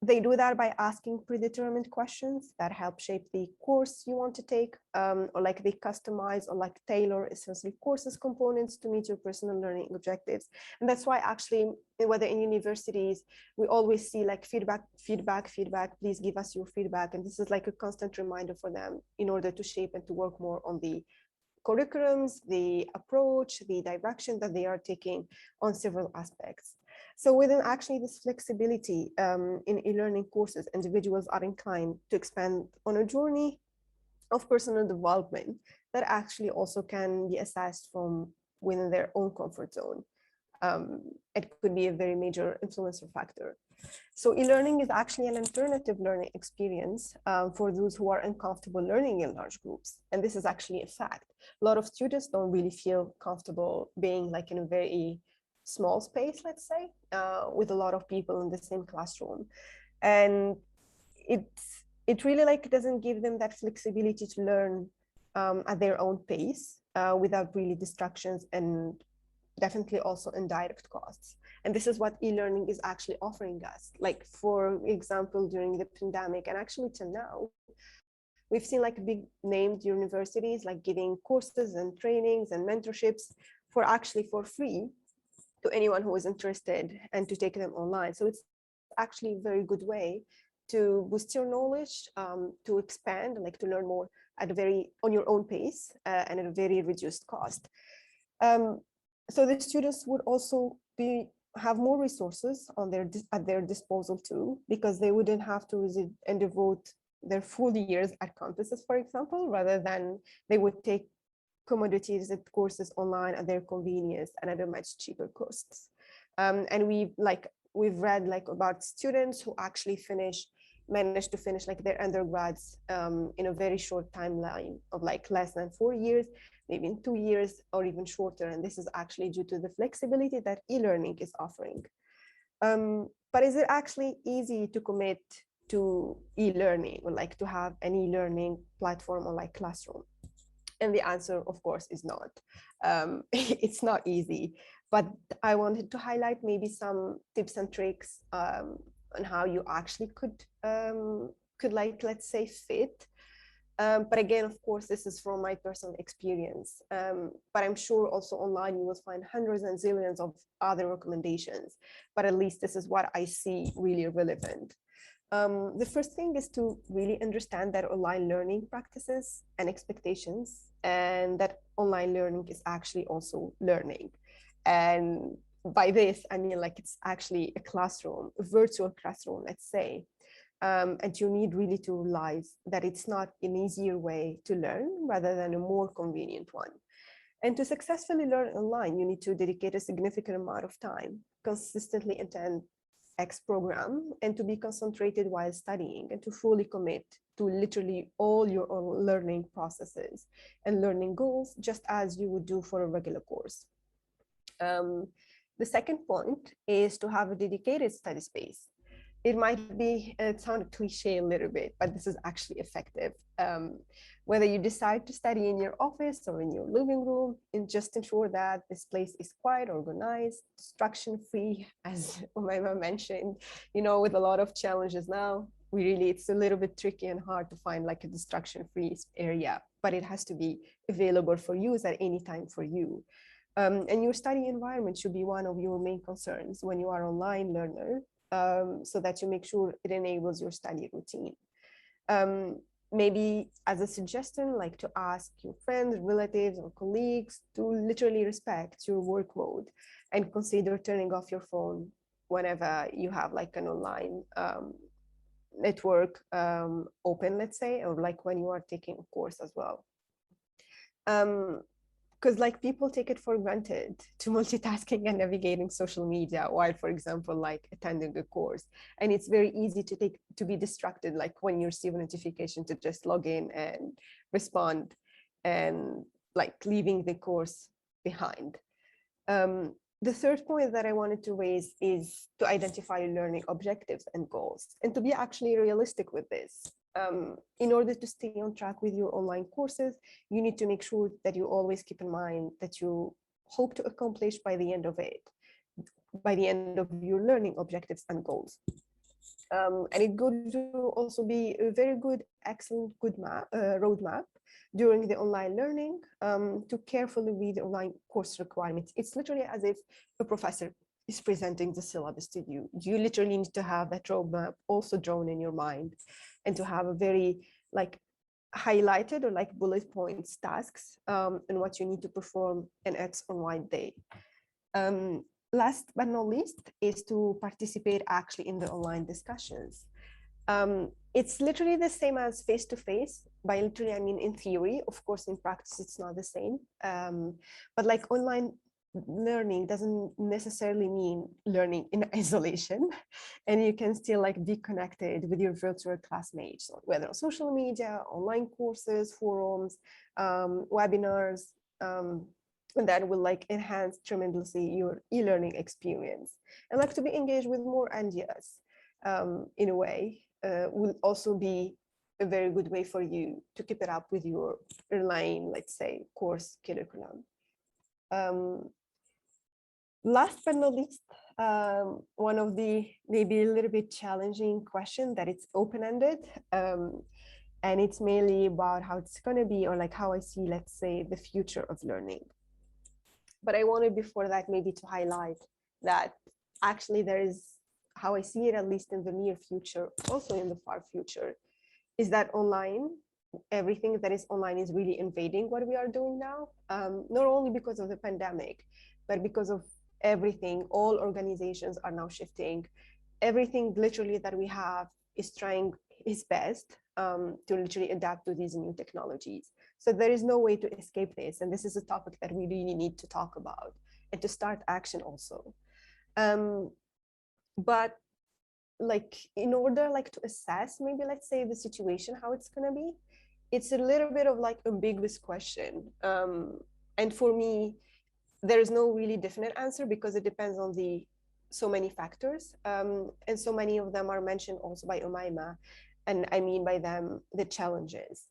Speaker 6: They do that by asking predetermined questions that help shape the course you want to take, or like they customize or like tailor essentially courses components to meet your personal learning objectives. And that's why actually, whether in universities, we always see like feedback, please give us your feedback. And this is like a constant reminder for them in order to shape and to work more on the curriculums, the approach, the direction that they are taking on several aspects. So within actually this flexibility in e-learning courses, individuals are inclined to expand on a journey of personal development that actually also can be assessed from within their own comfort zone. It could be a very major influencer factor. So e-learning is actually an alternative learning experience for those who are uncomfortable learning in large groups. And this is actually a fact. A lot of students don't really feel comfortable being like in a very small space, let's say, with a lot of people in the same classroom. And it really like doesn't give them that flexibility to learn at their own pace without really distractions and definitely also indirect costs. And this is what e-learning is actually offering us. Like, for example, during the pandemic and actually till now, we've seen like big named universities like giving courses and trainings and mentorships for free to anyone who is interested and to take them online. So it's actually a very good way to boost your knowledge, to expand, like to learn more on your own pace and at a very reduced cost. So the students would also have more resources at their disposal too, because they wouldn't have to visit and devote their full years at campuses, for example, rather than they would take commodities and courses online at their convenience and at a much cheaper costs. And we've read like about students who actually managed to finish like their undergrads in a very short timeline of like less than 4 years, maybe in 2 years or even shorter. And this is actually due to the flexibility that e-learning is offering. But is it actually easy to commit to e-learning or like to have an e-learning platform or like classroom? And the answer, of course, is not. It's not easy, but I wanted to highlight maybe some tips and tricks on how you actually could like, let's say, fit. But again, of course, this is from my personal experience. But I'm sure also online you will find hundreds and zillions of other recommendations. But at least this is what I see really relevant. The first thing is to really understand that online learning practices and expectations, and that online learning is actually also learning. And by this, I mean, like, it's actually a classroom, a virtual classroom, let's say. And you need really to realize that it's not an easier way to learn rather than a more convenient one. And to successfully learn online, you need to dedicate a significant amount of time, consistently attend X program, and to be concentrated while studying, and to fully commit to literally all your own learning processes and learning goals, just as you would do for a regular course. The second point is to have a dedicated study space. It might be, it sounded cliche a little bit, but this is actually effective. Whether you decide to study in your office or in your living room, and just ensure that this place is quiet, organized, distraction-free, as Oumaima mentioned. You know, with a lot of challenges now, it's a little bit tricky and hard to find like a distraction-free area, but it has to be available for use at any time for you. And your study environment should be one of your main concerns when you are an online learner, so that you make sure it enables your study routine. Maybe as a suggestion, like to ask your friends, relatives, or colleagues to literally respect your work mode and consider turning off your phone whenever you have like an online network open, let's say, or like when you are taking a course as well. Because like people take it for granted to multitasking and navigating social media while, for example, like attending a course. And it's very easy to be distracted, like when you receive a notification, to just log in and respond and like leaving the course behind. The third point that I wanted to raise is to identify your learning objectives and goals, and to be actually realistic with this. In order to stay on track with your online courses, you need to make sure that you always keep in mind that you hope to accomplish by the end of your learning objectives and goals. And it could also be a very good, excellent, good roadmap during the online learning to carefully read the online course requirements. It's literally as if a professor is presenting the syllabus to you. You literally need to have that roadmap also drawn in your mind, and to have a very like highlighted or like bullet points tasks and what you need to perform in X or Y day. Last but not least is to participate actually in the online discussions. It's literally the same as face-to-face. By literally, I mean in theory. Of course, in practice, it's not the same. But like online learning doesn't necessarily mean learning in isolation, and you can still like be connected with your virtual classmates, whether on social media, online courses, forums, webinars, and that will like enhance tremendously your e-learning experience. And like to be engaged with more ideas in a way will also be a very good way for you to keep it up with your online, let's say, course curriculum. Last but not least, one of the maybe a little bit challenging question that it's open-ended, and it's mainly about how it's going to be, or like how I see, let's say, the future of learning. But I wanted before that maybe to highlight that actually there is, how I see it, at least in the near future, also in the far future, is that online, everything that is online is really invading what we are doing now, not only because of the pandemic, but because of everything. All organizations are now shifting. Everything literally that we have is trying its best to literally adapt to these new technologies. So there is no way to escape this. And this is a topic that we really need to talk about and to start action also. But like, in order like to assess maybe, let's say, the situation, how it's going to be, it's a little bit of like ambiguous question. And for me, there is no really definite answer because it depends on the so many factors. And so many of them are mentioned also by Oumaima. And I mean by them, the challenges.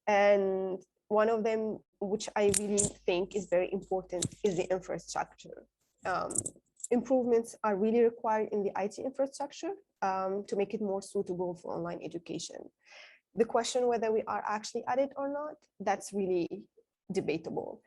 Speaker 6: And one of them, which I really think is very important, is the infrastructure. Improvements are really required in the IT infrastructure to make it more suitable for online education. The question whether we are actually at it or not, that's really debatable.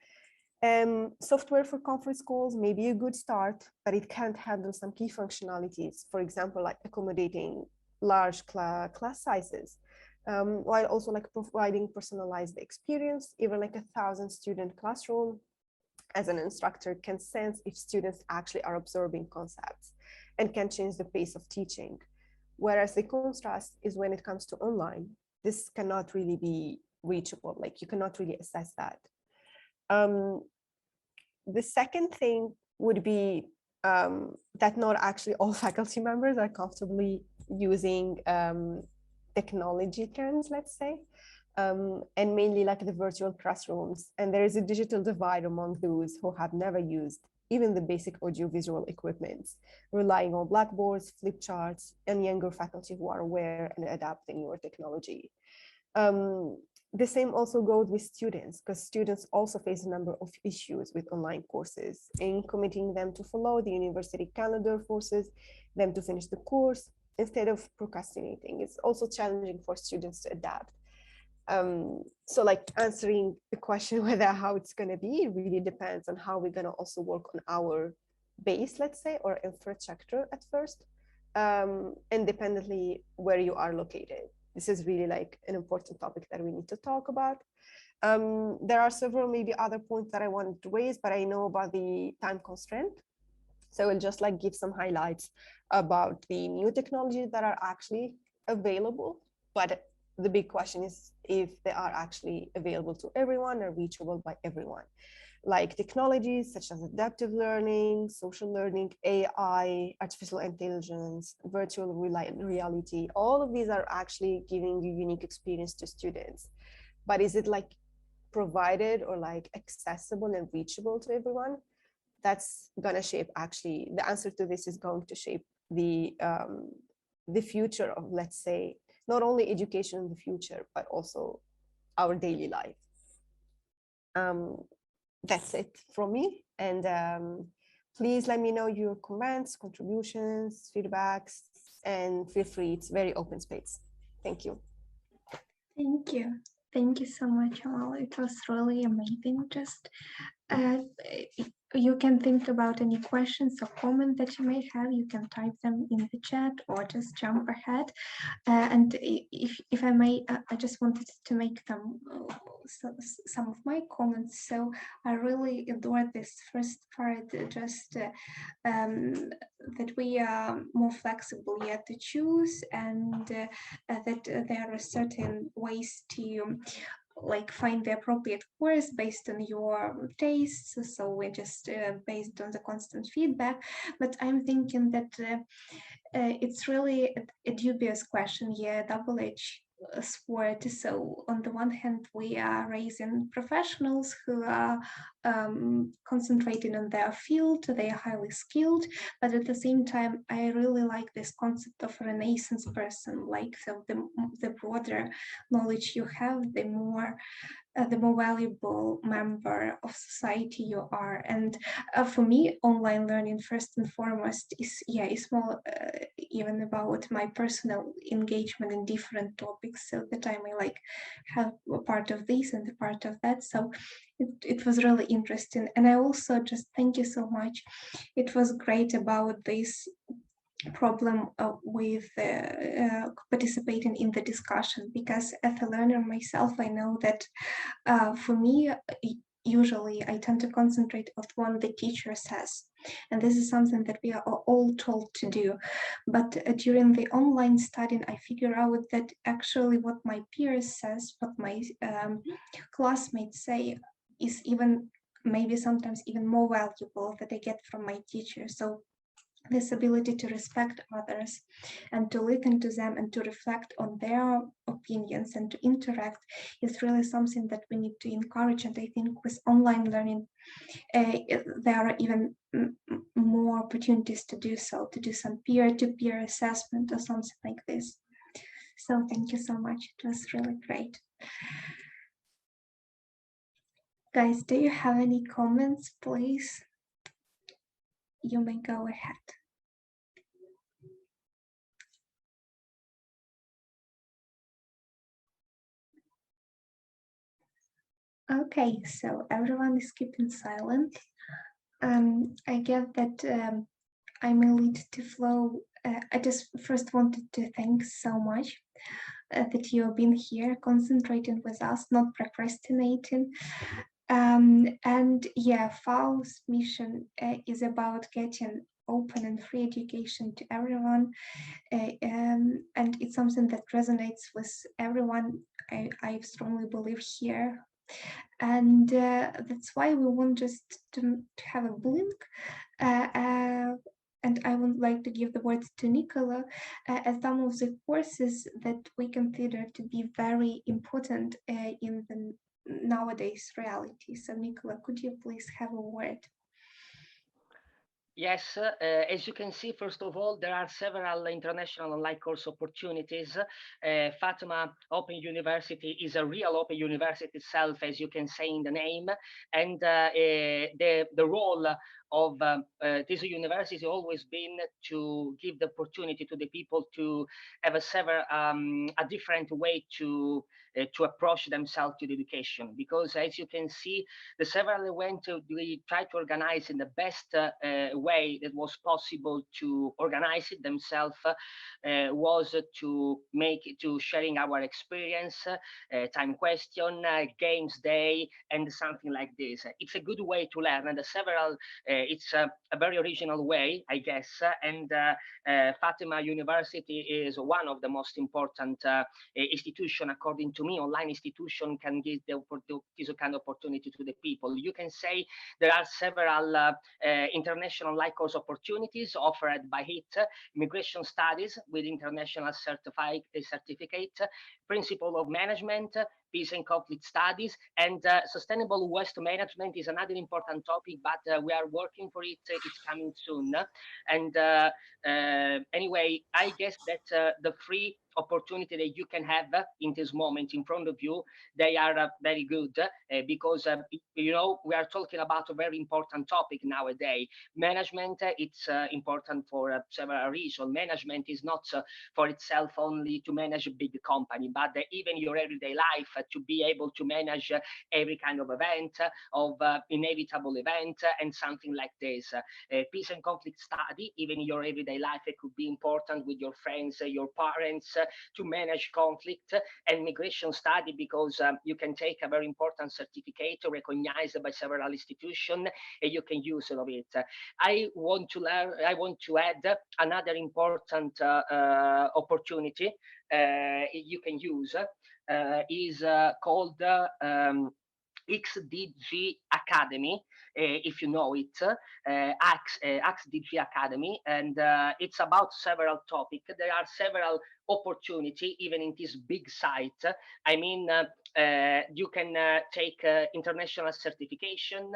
Speaker 6: Software for conference calls may be a good start, but it can't handle some key functionalities, for example, like accommodating large class sizes, while also like providing personalized experience. Even like 1,000-student classroom, as an instructor, can sense if students actually are absorbing concepts and can change the pace of teaching. Whereas the contrast is when it comes to online, this cannot really be reachable, like you cannot really assess that. The second thing would be that not actually all faculty members are comfortably using technology terms, let's say, and mainly like the virtual classrooms. And there is a digital divide among those who have never used even the basic audiovisual equipment, relying on blackboards, flip charts, and younger faculty who are aware and adapting newer technology. The same also goes with students, because students also face a number of issues with online courses. In committing them to follow the university calendar forces them to finish the course instead of procrastinating. It's also challenging for students to adapt. So like answering the question whether how it's going to be really depends on how we're going to also work on our base, let's say, or infrastructure at first, independently where you are located. This is really like an important topic that we need to talk about. There are several maybe other points that I wanted to raise, but I know about the time constraint. So I'll just like give some highlights about the new technologies that are actually available. But the big question is if they are actually available to everyone or reachable by everyone. Like technologies such as adaptive learning, social learning, AI, artificial intelligence, virtual reality, all of these are actually giving you unique experience to students. But is it like provided or like accessible and reachable to everyone? That's gonna shape, actually, the answer to this is going to shape the future of, let's say, not only education in the future, but also our daily life. That's it from me. And please let me know your comments, contributions, feedbacks, and feel free. It's very open space. Thank you.
Speaker 4: Thank you. Thank you so much, Amal. It was really amazing. Just you can think about any questions or comments that you may have. You can type them in the chat or just jump ahead. And if I may, I just wanted to make some of my comments. So I really adored this first part, just that we are more flexible yet to choose, and that there are certain ways to like find the appropriate course based on your tastes. So we're just based on the constant feedback. But I'm thinking that it's really a dubious question, yeah, double-edged sword. So on the one hand, we are raising professionals who are concentrating on their field, they are highly skilled, but at the same time, I really like this concept of a renaissance person. Like, so the broader knowledge you have, the more valuable member of society you are. And for me, online learning first and foremost is more even about my personal engagement in different topics, so that I may like have a part of this and a part of that. So it was really interesting. And I also just thank you so much. It was great about this problem with participating in the discussion, because as a learner myself, I know that for me, usually I tend to concentrate on what the teacher says, and this is something that we are all told to do. But during the online studying, I figure out that actually what my peers says, what my classmates say, is even maybe sometimes even more valuable that I get from my teacher. So this ability to respect others and to listen to them and to reflect on their opinions and to interact is really something that we need to encourage. And I think with online learning, there are even more opportunities to do so, to do some peer-to-peer assessment or something like this. So thank you so much. It was really great. Guys, do you have any comments, please? You may go ahead. Okay, so everyone is keeping silent. I get that I may lead to flow. I just first wanted to thank so much that you have been here, concentrating with us, not procrastinating. And yeah, FAOU's mission is about getting open and free education to everyone, and it's something that resonates with everyone. I strongly believe here. And that's why we want just to have a blink. And I would like to give the words to Nicola as some of the courses that we consider to be very important in the nowadays reality. So Nicola, could you please have a word?
Speaker 2: Yes, as you can see, first of all, there are several international online course opportunities. Fatima Open University is a real open university itself, as you can say in the name, and the role of this university has always been to give the opportunity to the people to have a different way to approach themselves to the education. Because as you can see, the several events we try to organize in the best way that was possible to organize it themselves was to make it to sharing our experience, time question, games day, and something like this. It's a good way to learn, and the several it's a very original way, I guess, and Fatima University is one of the most important institution, according to me. Online institution can give this kind of opportunity to the people. You can say there are several international like course opportunities offered by it: immigration studies with international certificate, principle of management, peace and conflict studies, and sustainable waste management is another important topic, but we are working for it. It's coming soon. And anyway, I guess that the free opportunity that you can have in this moment in front of you, they are very good because you know, we are talking about a very important topic nowadays. Management, it's important for several reasons. Management is not for itself only to manage a big company, but even your everyday life, to be able to manage every kind of event, of inevitable event, and something like this. Peace and conflict study, even in your everyday life, it could be important with your friends, your parents, to manage conflict. And migration study, because you can take a very important certificate recognized by several institutions, and you can use all of it. I want to add another important opportunity you can use, is called XDG Academy, if you know it, XDG Academy, and it's about several topics. There are several opportunity, even in this big site. I mean, you can take international certification,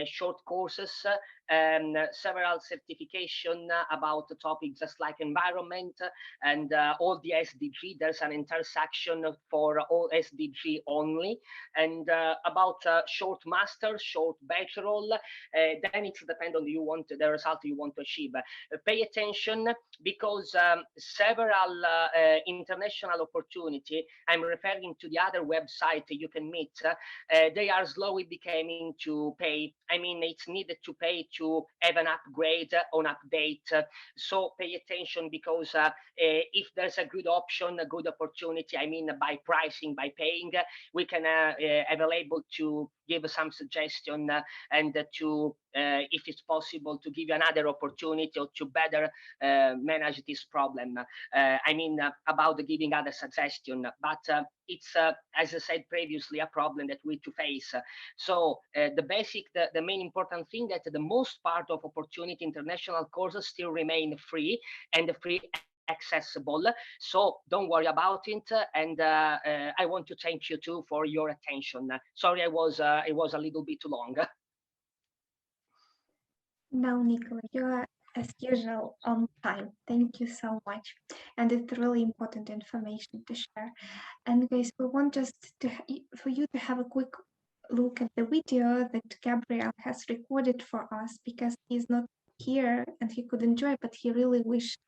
Speaker 2: short courses, several certification about the topic just like environment and all the SDG. There's an intersection for all SDG only, and about short master, short bachelor. Then it depends on the result you want to achieve. Pay attention, because several international opportunity, I'm referring to the other website you can meet, they are slowly becoming to pay. I mean, it's needed to pay to have an upgrade on update. So pay attention, because if there's a good option, a good opportunity, I mean, by pricing, by paying, we can available to give some suggestion and to, if it's possible, to give you another opportunity or to better manage this problem. I mean, about giving other suggestion, but it's, as I said previously, a problem that we need to face. So the main important thing that the most part of opportunity international courses still remain free and free accessible, so don't worry about it. And I want to thank you too for your attention. Sorry, it was a little bit too long.
Speaker 4: No, Nicola, you are as usual on time. Thank you so much. And it's really important information to share. And guys, we want just for you to have a quick look at the video that Gabriel has recorded for us, because he's not here and he could enjoy, but he really wished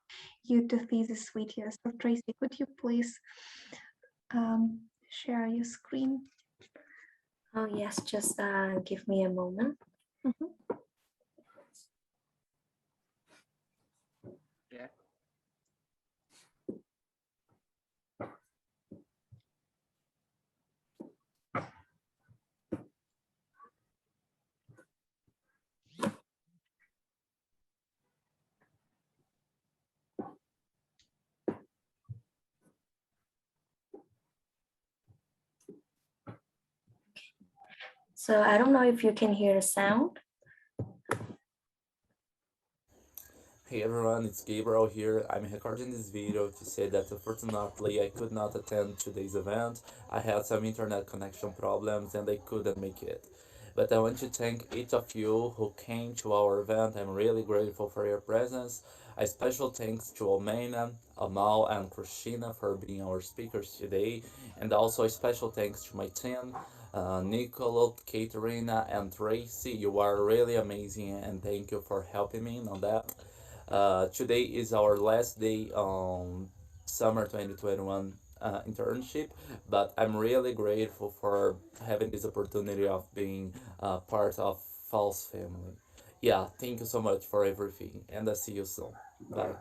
Speaker 4: you to see this video. So Tracy, could you please share your screen?
Speaker 3: Oh yes, just give me a moment.
Speaker 4: Mm-hmm.
Speaker 2: Yeah.
Speaker 3: So I don't know if you can hear the sound.
Speaker 7: Hey everyone, it's Gabriel here. I'm recording this video to say that unfortunately I could not attend today's event. I had some internet connection problems and I couldn't make it. But I want to thank each of you who came to our event. I'm really grateful for your presence. A special thanks to Almeida, Amal, and Christina for being our speakers today. And also a special thanks to my team, Nicolo, Katerina, and Tracy. You are really amazing and thank you for helping me on that. Today is our last day on summer 2021 internship, but I'm really grateful for having this opportunity of being part of FAOU's family. Yeah, thank you so much for everything, and I'll see you soon. Bye.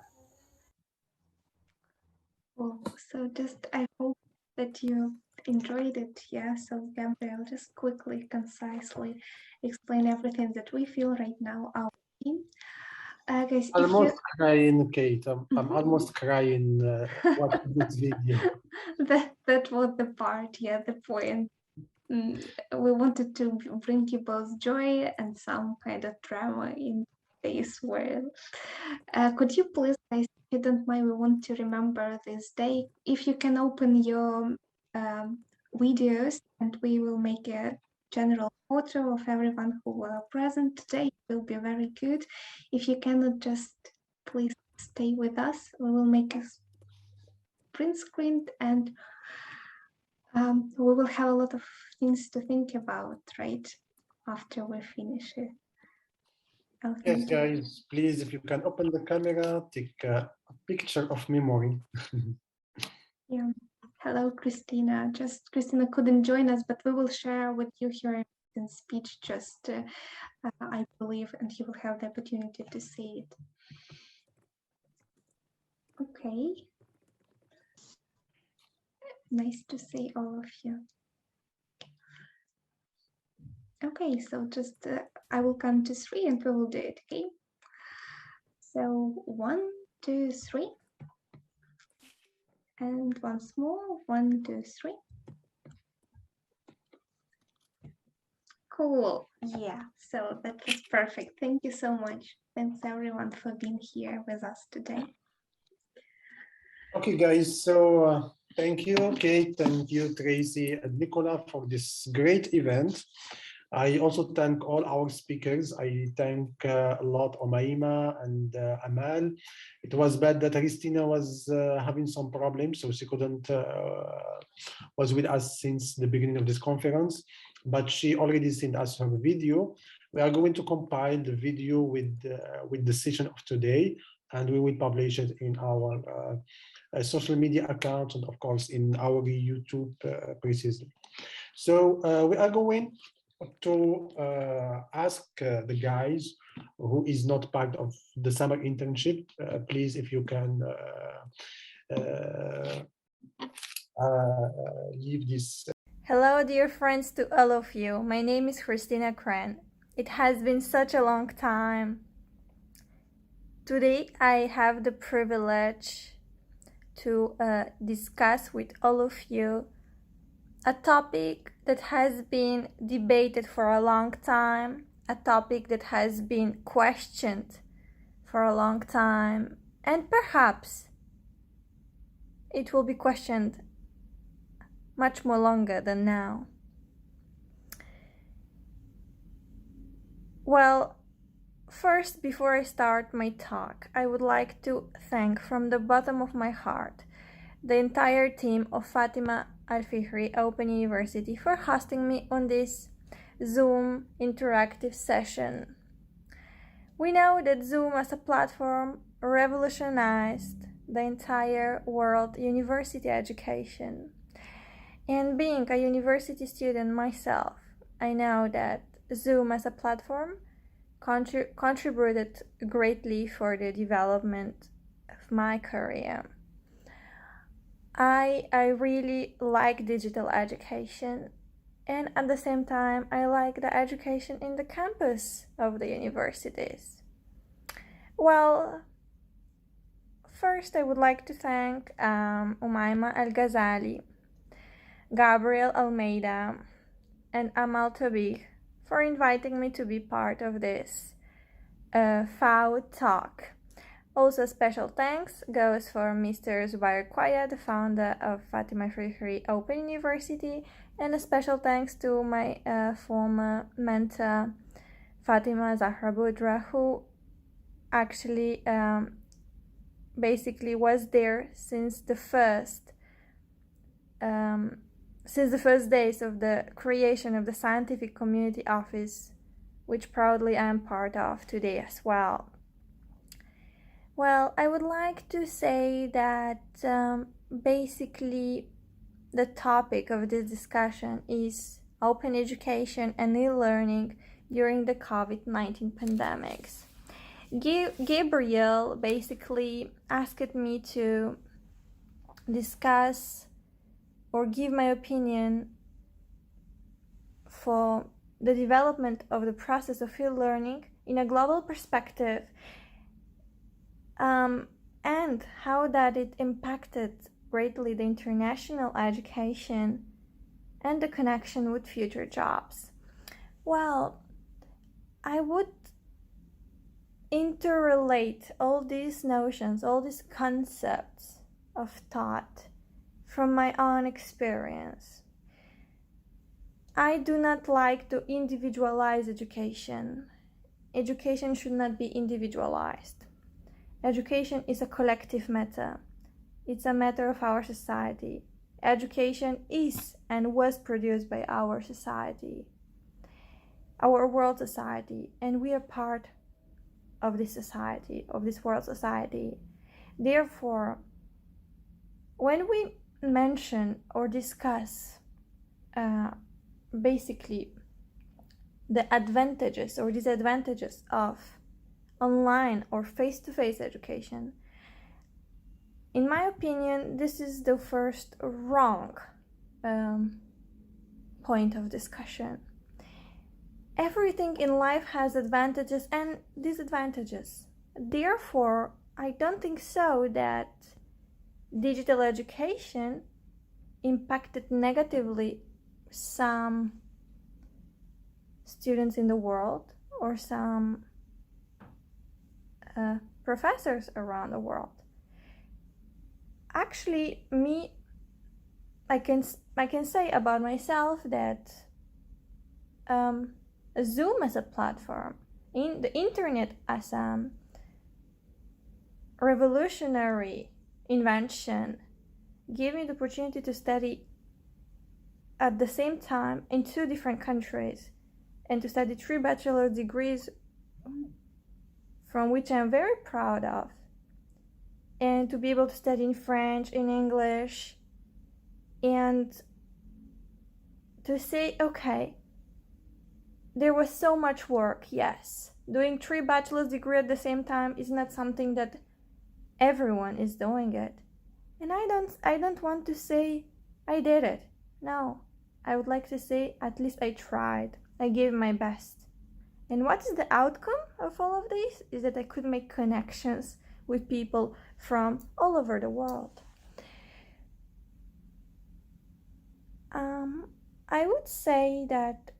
Speaker 4: Well, so just I hope that you enjoyed it. Yeah, so Gabriel, just quickly, concisely explain everything that we feel right now, our team. Guys,
Speaker 1: Almost crying, Kate. I'm almost crying watching this video.
Speaker 4: that was the part, yeah, the point. We wanted to bring you both joy and some kind of drama in this world. Could you please, guys, if you don't mind, we want to remember this day. If you can open your videos, and we will make a general photo of everyone who were present today, it will be very good. If you cannot, just please stay with us. We will make a print screen, and we will have a lot of things to think about, right, after we finish it.
Speaker 1: Yes, guys, please, if you can open the camera, take a picture of memory.
Speaker 4: Yeah. Hello, Christina. Just Christina couldn't join us, but we will share with you her speech, just I believe, and you will have the opportunity to see it. Okay. Nice to see all of you. Okay, so just I will count to 3 and we will do it, okay? So 1, 2, 3. And once more, 1, 2, 3. Cool. Yeah, so that was perfect. Thank you so much. Thanks everyone for being here with us today.
Speaker 1: Okay, guys, so thank you, Kate, thank you, Tracy and Nicola, for this great event. I also thank all our speakers. I thank a lot Oumaima and Amal. It was bad that Christina was having some problems, so she couldn't was with us since the beginning of this conference, but she already sent us her video. We are going to compile the video with the session of today, and we will publish it in our social media accounts and of course in our YouTube precisely. So we are going to ask the guys who is not part of the summer internship, please, if you can leave this.
Speaker 8: Hello, dear friends, to all of you. My name is Christina Kren. It has been such a long time. Today, I have the privilege to discuss with all of you a topic that has been debated for a long time, a topic that has been questioned for a long time, and perhaps it will be questioned much more longer than now. Well, first, before I start my talk, I would like to thank from the bottom of my heart the entire team of Fatima Al-Fihri Open University for hosting me on this Zoom interactive session. We know that Zoom as a platform revolutionized the entire world university education. And being a university student myself, I know that Zoom as a platform contributed greatly for the development of my career. I really like digital education, and at the same time I like the education in the campus of the universities. Well, first I would like to thank Oumaima Elghazali, Gabriel Almeida, and Amal Tobich for inviting me to be part of this FAOU talk. Also, special thanks goes for Mr.Zoubair, Khouaja, the founder of Fatima Al-Fihri Open University, and a special thanks to my former mentor, Fatima Zahra Boudra, who actually basically was there since the first days of the creation of the Scientific Community Office, which proudly I am part of today as well. Well, I would like to say that basically the topic of this discussion is open education and e-learning during the COVID-19 pandemics. Gabriel basically asked me to discuss or give my opinion for the development of the process of e-learning in a global perspective, and how that it impacted greatly the international education and the connection with future jobs. Well, I would interrelate all these notions, all these concepts of thought from my own experience. I do not like to individualize education. Education should not be individualized. Education is a collective matter. It's a matter of our society. Education is and was produced by our society, our world society, and we are part of this society, of this world society. Therefore, when we mention or discuss basically the advantages or disadvantages of online or face-to-face education, in my opinion, this is the first wrong point of discussion. Everything in life has advantages and disadvantages. Therefore, I don't think so that digital education impacted negatively some students in the world or some professors around the world. actually, I can say about myself that Zoom as a platform, in the internet as a revolutionary invention, gave me the opportunity to study at the same time in 2 different countries and to study 3 bachelor degrees, from which I'm very proud of, and to be able to study in French, in English, and to say, okay, there was so much work, yes. Doing 3 bachelor's degrees at the same time is not something that everyone is doing it. And I don't want to say I did it. No, I would like to say at least I tried. I gave my best. And what is the outcome of all of this is that I could make connections with people from all over the world. I would say that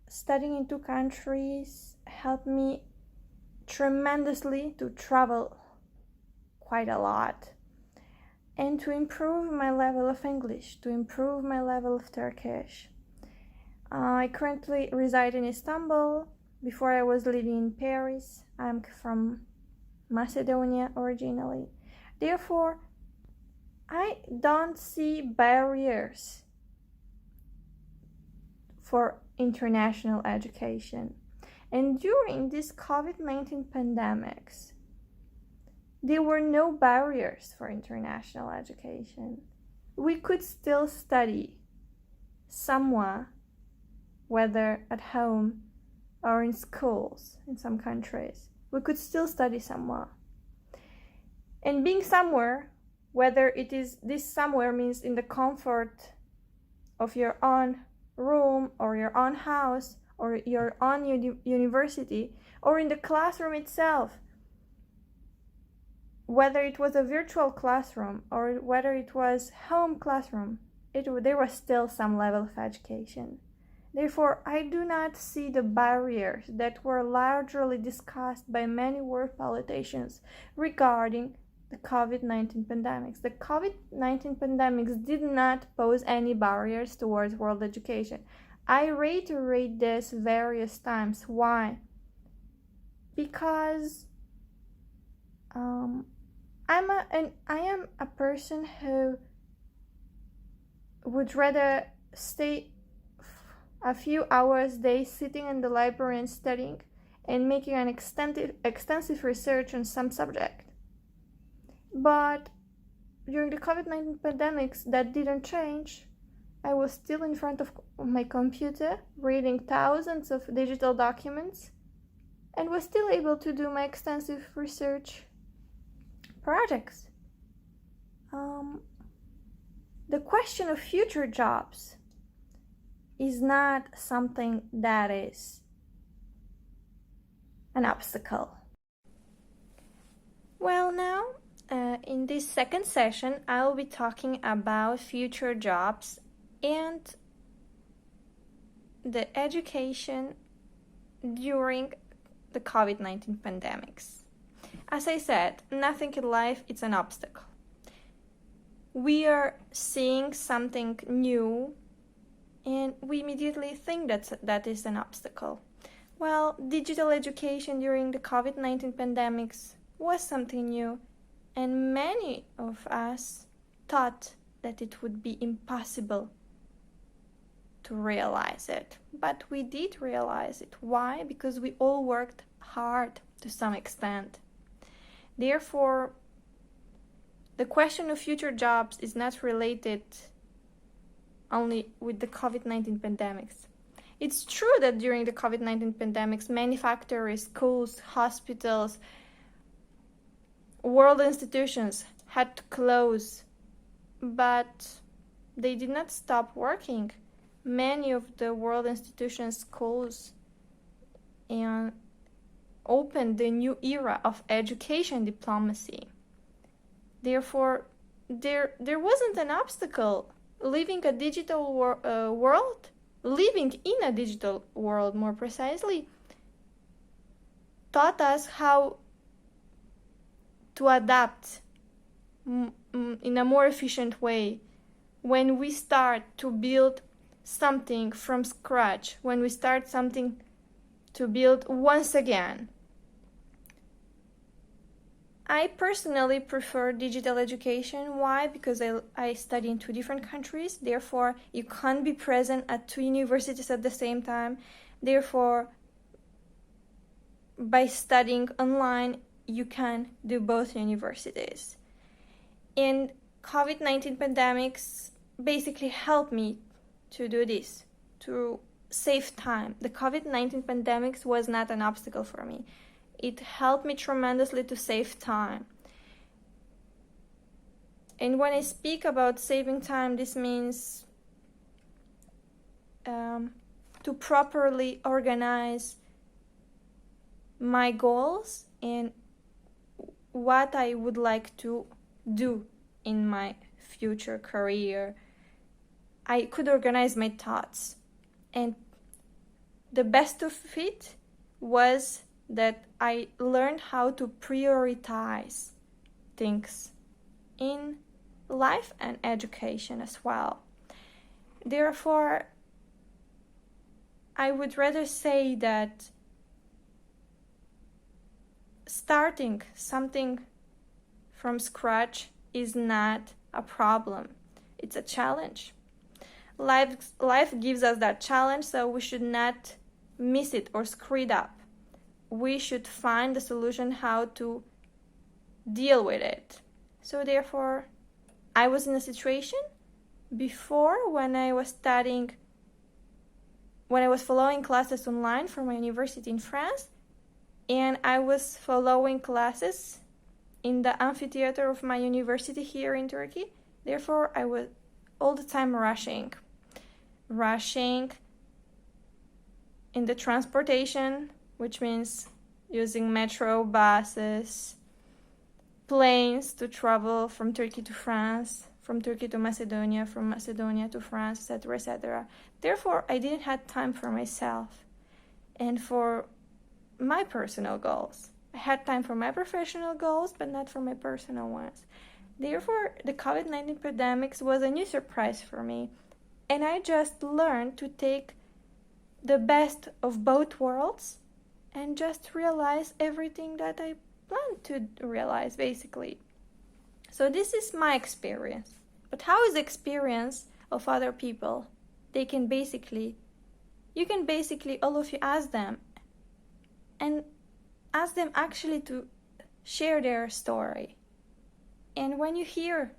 Speaker 8: studying in 2 countries helped me tremendously to travel quite a lot and to improve my level of English, to improve my level of Turkish. I currently reside in Istanbul. Before I was living in Paris. I'm from Macedonia originally. Therefore, I don't see barriers for international education. And during this COVID-19 pandemics, there were no barriers for international education. We could still study somewhere, whether at home or in schools in some countries. We could still study somewhere. And being somewhere, whether it is this somewhere means in the comfort of your own room or your own house or your own university or in the classroom itself, whether it was a virtual classroom or whether it was home classroom, there was still some level of education. Therefore, I do not see the barriers that were largely discussed by many world politicians regarding the COVID-19 pandemics. The COVID-19 pandemics did not pose any barriers towards world education. I reiterate this various times. Why? Because I am a person who would rather stay a few hours a day sitting in the library and studying and making an extensive research on some subject. But during the COVID-19 pandemics, that didn't change. I was still in front of my computer, reading thousands of digital documents, and was still able to do my extensive research projects. The question of future jobs is not something that is an obstacle. Well, now, in this second session, I'll be talking about future jobs and the education during the COVID-19 pandemics. As I said, nothing in life is an obstacle. We are seeing something new and we immediately think that is an obstacle. Well, digital education during the COVID-19 pandemics was something new, and many of us thought that it would be impossible to realize it. But we did realize it. Why? Because we all worked hard to some extent. Therefore, the question of future jobs is not related only with the COVID-19 pandemics. It's true that during the COVID-19 pandemics, many factories, schools, hospitals, world institutions had to close, but they did not stop working. Many of the world institutions, schools, and opened the new era of education diplomacy. Therefore, there wasn't an obstacle. Living in a digital world, more precisely, taught us how to adapt in a more efficient way. When we start to build something from scratch, when we start something to build once again. I personally prefer digital education. Why? Because I study in 2 different countries. Therefore, you can't be present at 2 universities at the same time. Therefore, by studying online, you can do both universities. And COVID-19 pandemics basically helped me to do this, to save time. The COVID-19 pandemics was not an obstacle for me. It helped me tremendously to save time. And when I speak about saving time, this means to properly organize my goals and what I would like to do in my future career. I could organize my thoughts. And the best of it was that I learned how to prioritize things in life and education as well. Therefore, I would rather say that starting something from scratch is not a problem. It's a challenge. Life gives us that challenge, so we should not miss it or screw it up. We should find the solution how to deal with it. So therefore, I was in a situation before when I was following classes online for my university in France, and I was following classes in the amphitheater of my university here in Turkey. Therefore, I was all the time rushing in the transportation, which means using metro, buses, planes to travel from Turkey to France, from Turkey to Macedonia, from Macedonia to France, etc., etc. Therefore, I didn't have time for myself and for my personal goals. I had time for my professional goals, but not for my personal ones. Therefore, the COVID-19 pandemic was a new surprise for me, and I just learned to take the best of both worlds and just realize everything that I planned to realize, basically. So this is my experience. But how is the experience of other people? You can basically, all of you ask them, and ask them actually to share their story. And when you hear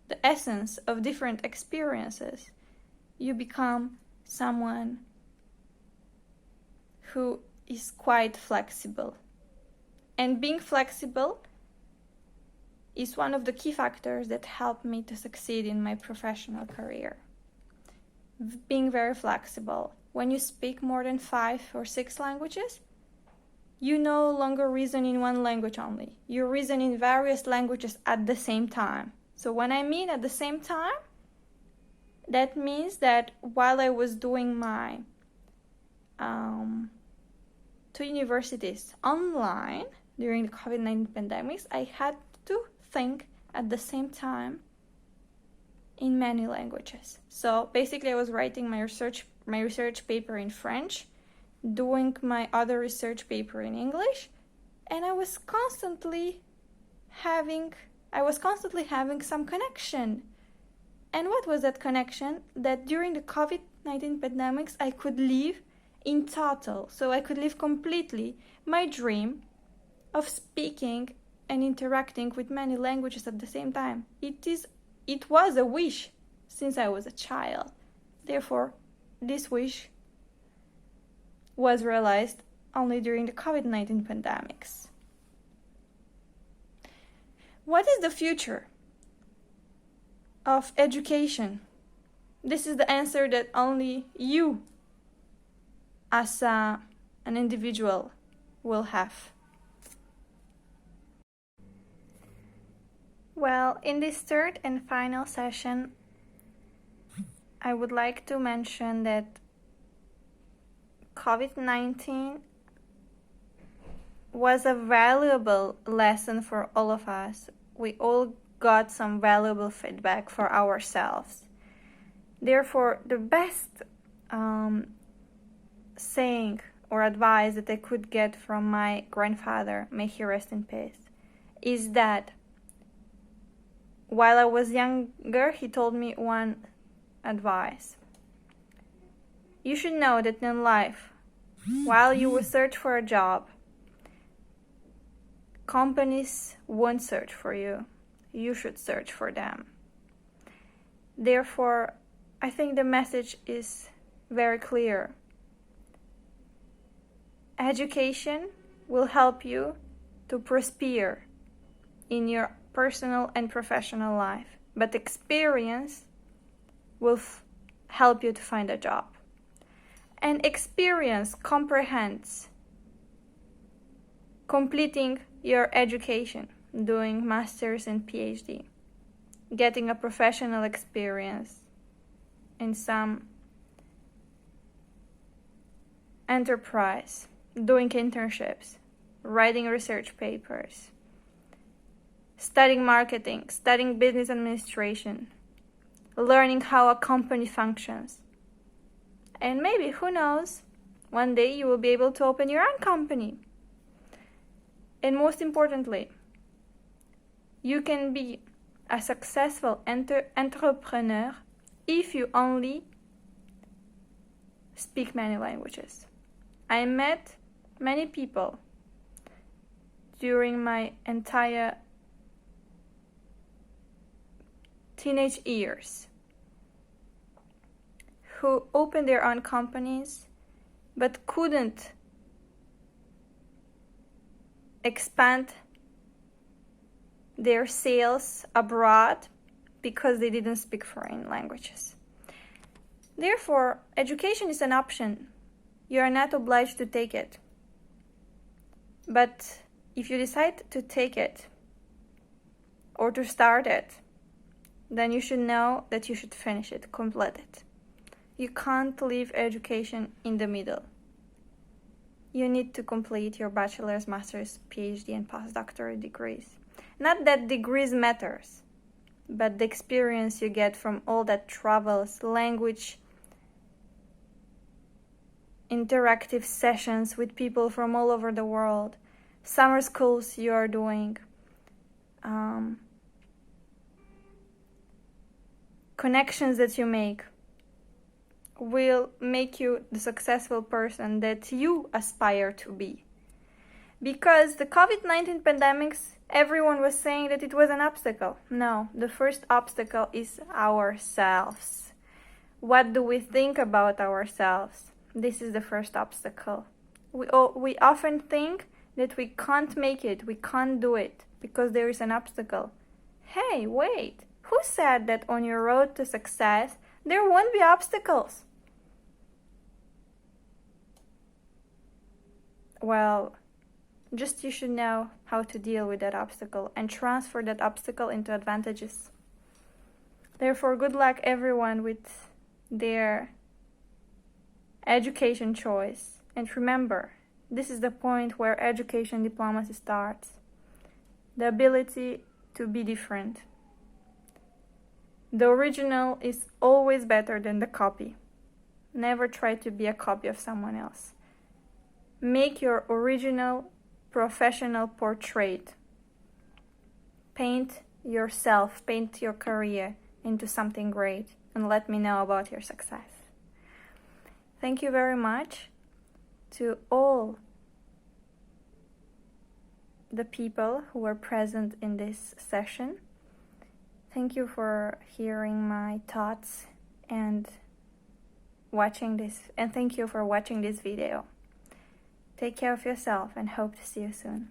Speaker 8: the essence of different experiences, you become someone who is quite flexible. And being flexible is one of the key factors that helped me to succeed in my professional career. Being very flexible. When you speak more than 5 or 6 languages, you no longer reason in one language only. You reason in various languages at the same time. So when I mean at the same time, that means that while I was doing my 2 universities online during the COVID-19 pandemics, I had to think at the same time in many languages. So basically I was writing my research paper in French, doing my other research paper in English, and I was constantly having some connection. And what was that connection? That during the COVID-19 pandemics, I could live in total, so I could live completely my dream of speaking and interacting with many languages at the same time. It was a wish since I was a child. Therefore, this wish was realized only during the COVID-19 pandemics. What is the future of education? This is the answer that only you as an individual will have. Well, in this third and final session, I would like to mention that COVID-19 was a valuable lesson for all of us. We all got some valuable feedback for ourselves. Therefore, the best saying or advice that I could get from my grandfather, may he rest in peace, is that while I was younger, he told me one advice. You should know that in life, while you will search for a job, companies won't search for you. You should search for them. Therefore, I think the message is very clear. Education will help you to prosper in your personal and professional life, but experience will help you to find a job. And experience comprehends completing your education, doing master's and PhD, getting a professional experience in some enterprise, doing internships, writing research papers, studying marketing, studying business administration, learning how a company functions. And maybe, who knows, one day you will be able to open your own company. And most importantly, you can be a successful entrepreneur if you only speak many languages. I met many people during my entire teenage years who opened their own companies but couldn't expand their sales abroad because they didn't speak foreign languages. Therefore, education is an option. You are not obliged to take it. But if you decide to take it or to start it, then you should know that you should finish it, complete it. You can't leave education in the middle. You need to complete your bachelor's, master's, PhD, and postdoctoral degrees. Not that degrees matters, but the experience you get from all that travels, language, interactive sessions with people from all over the world, summer schools you are doing, connections that you make will make you the successful person that you aspire to be. Because the COVID-19 pandemics, everyone was saying that it was an obstacle. No, the first obstacle is ourselves. What do we think about ourselves? This is the first obstacle. We often think that we can't make it, we can't do it, because there is an obstacle. Hey, wait, who said that on your road to success, there won't be obstacles? Well, just you should know how to deal with that obstacle and transfer that obstacle into advantages. Therefore, good luck everyone with their education choice. And remember, this is the point where education diplomacy starts. The ability to be different. The original is always better than the copy. Never try to be a copy of someone else. Make your original professional portrait. Paint yourself, paint your career into something great, and let me know about your success. Thank you very much to all the people who were present in this session. Thank you for hearing my thoughts and watching this, and thank you for watching this video. Take care of yourself and hope to see you soon.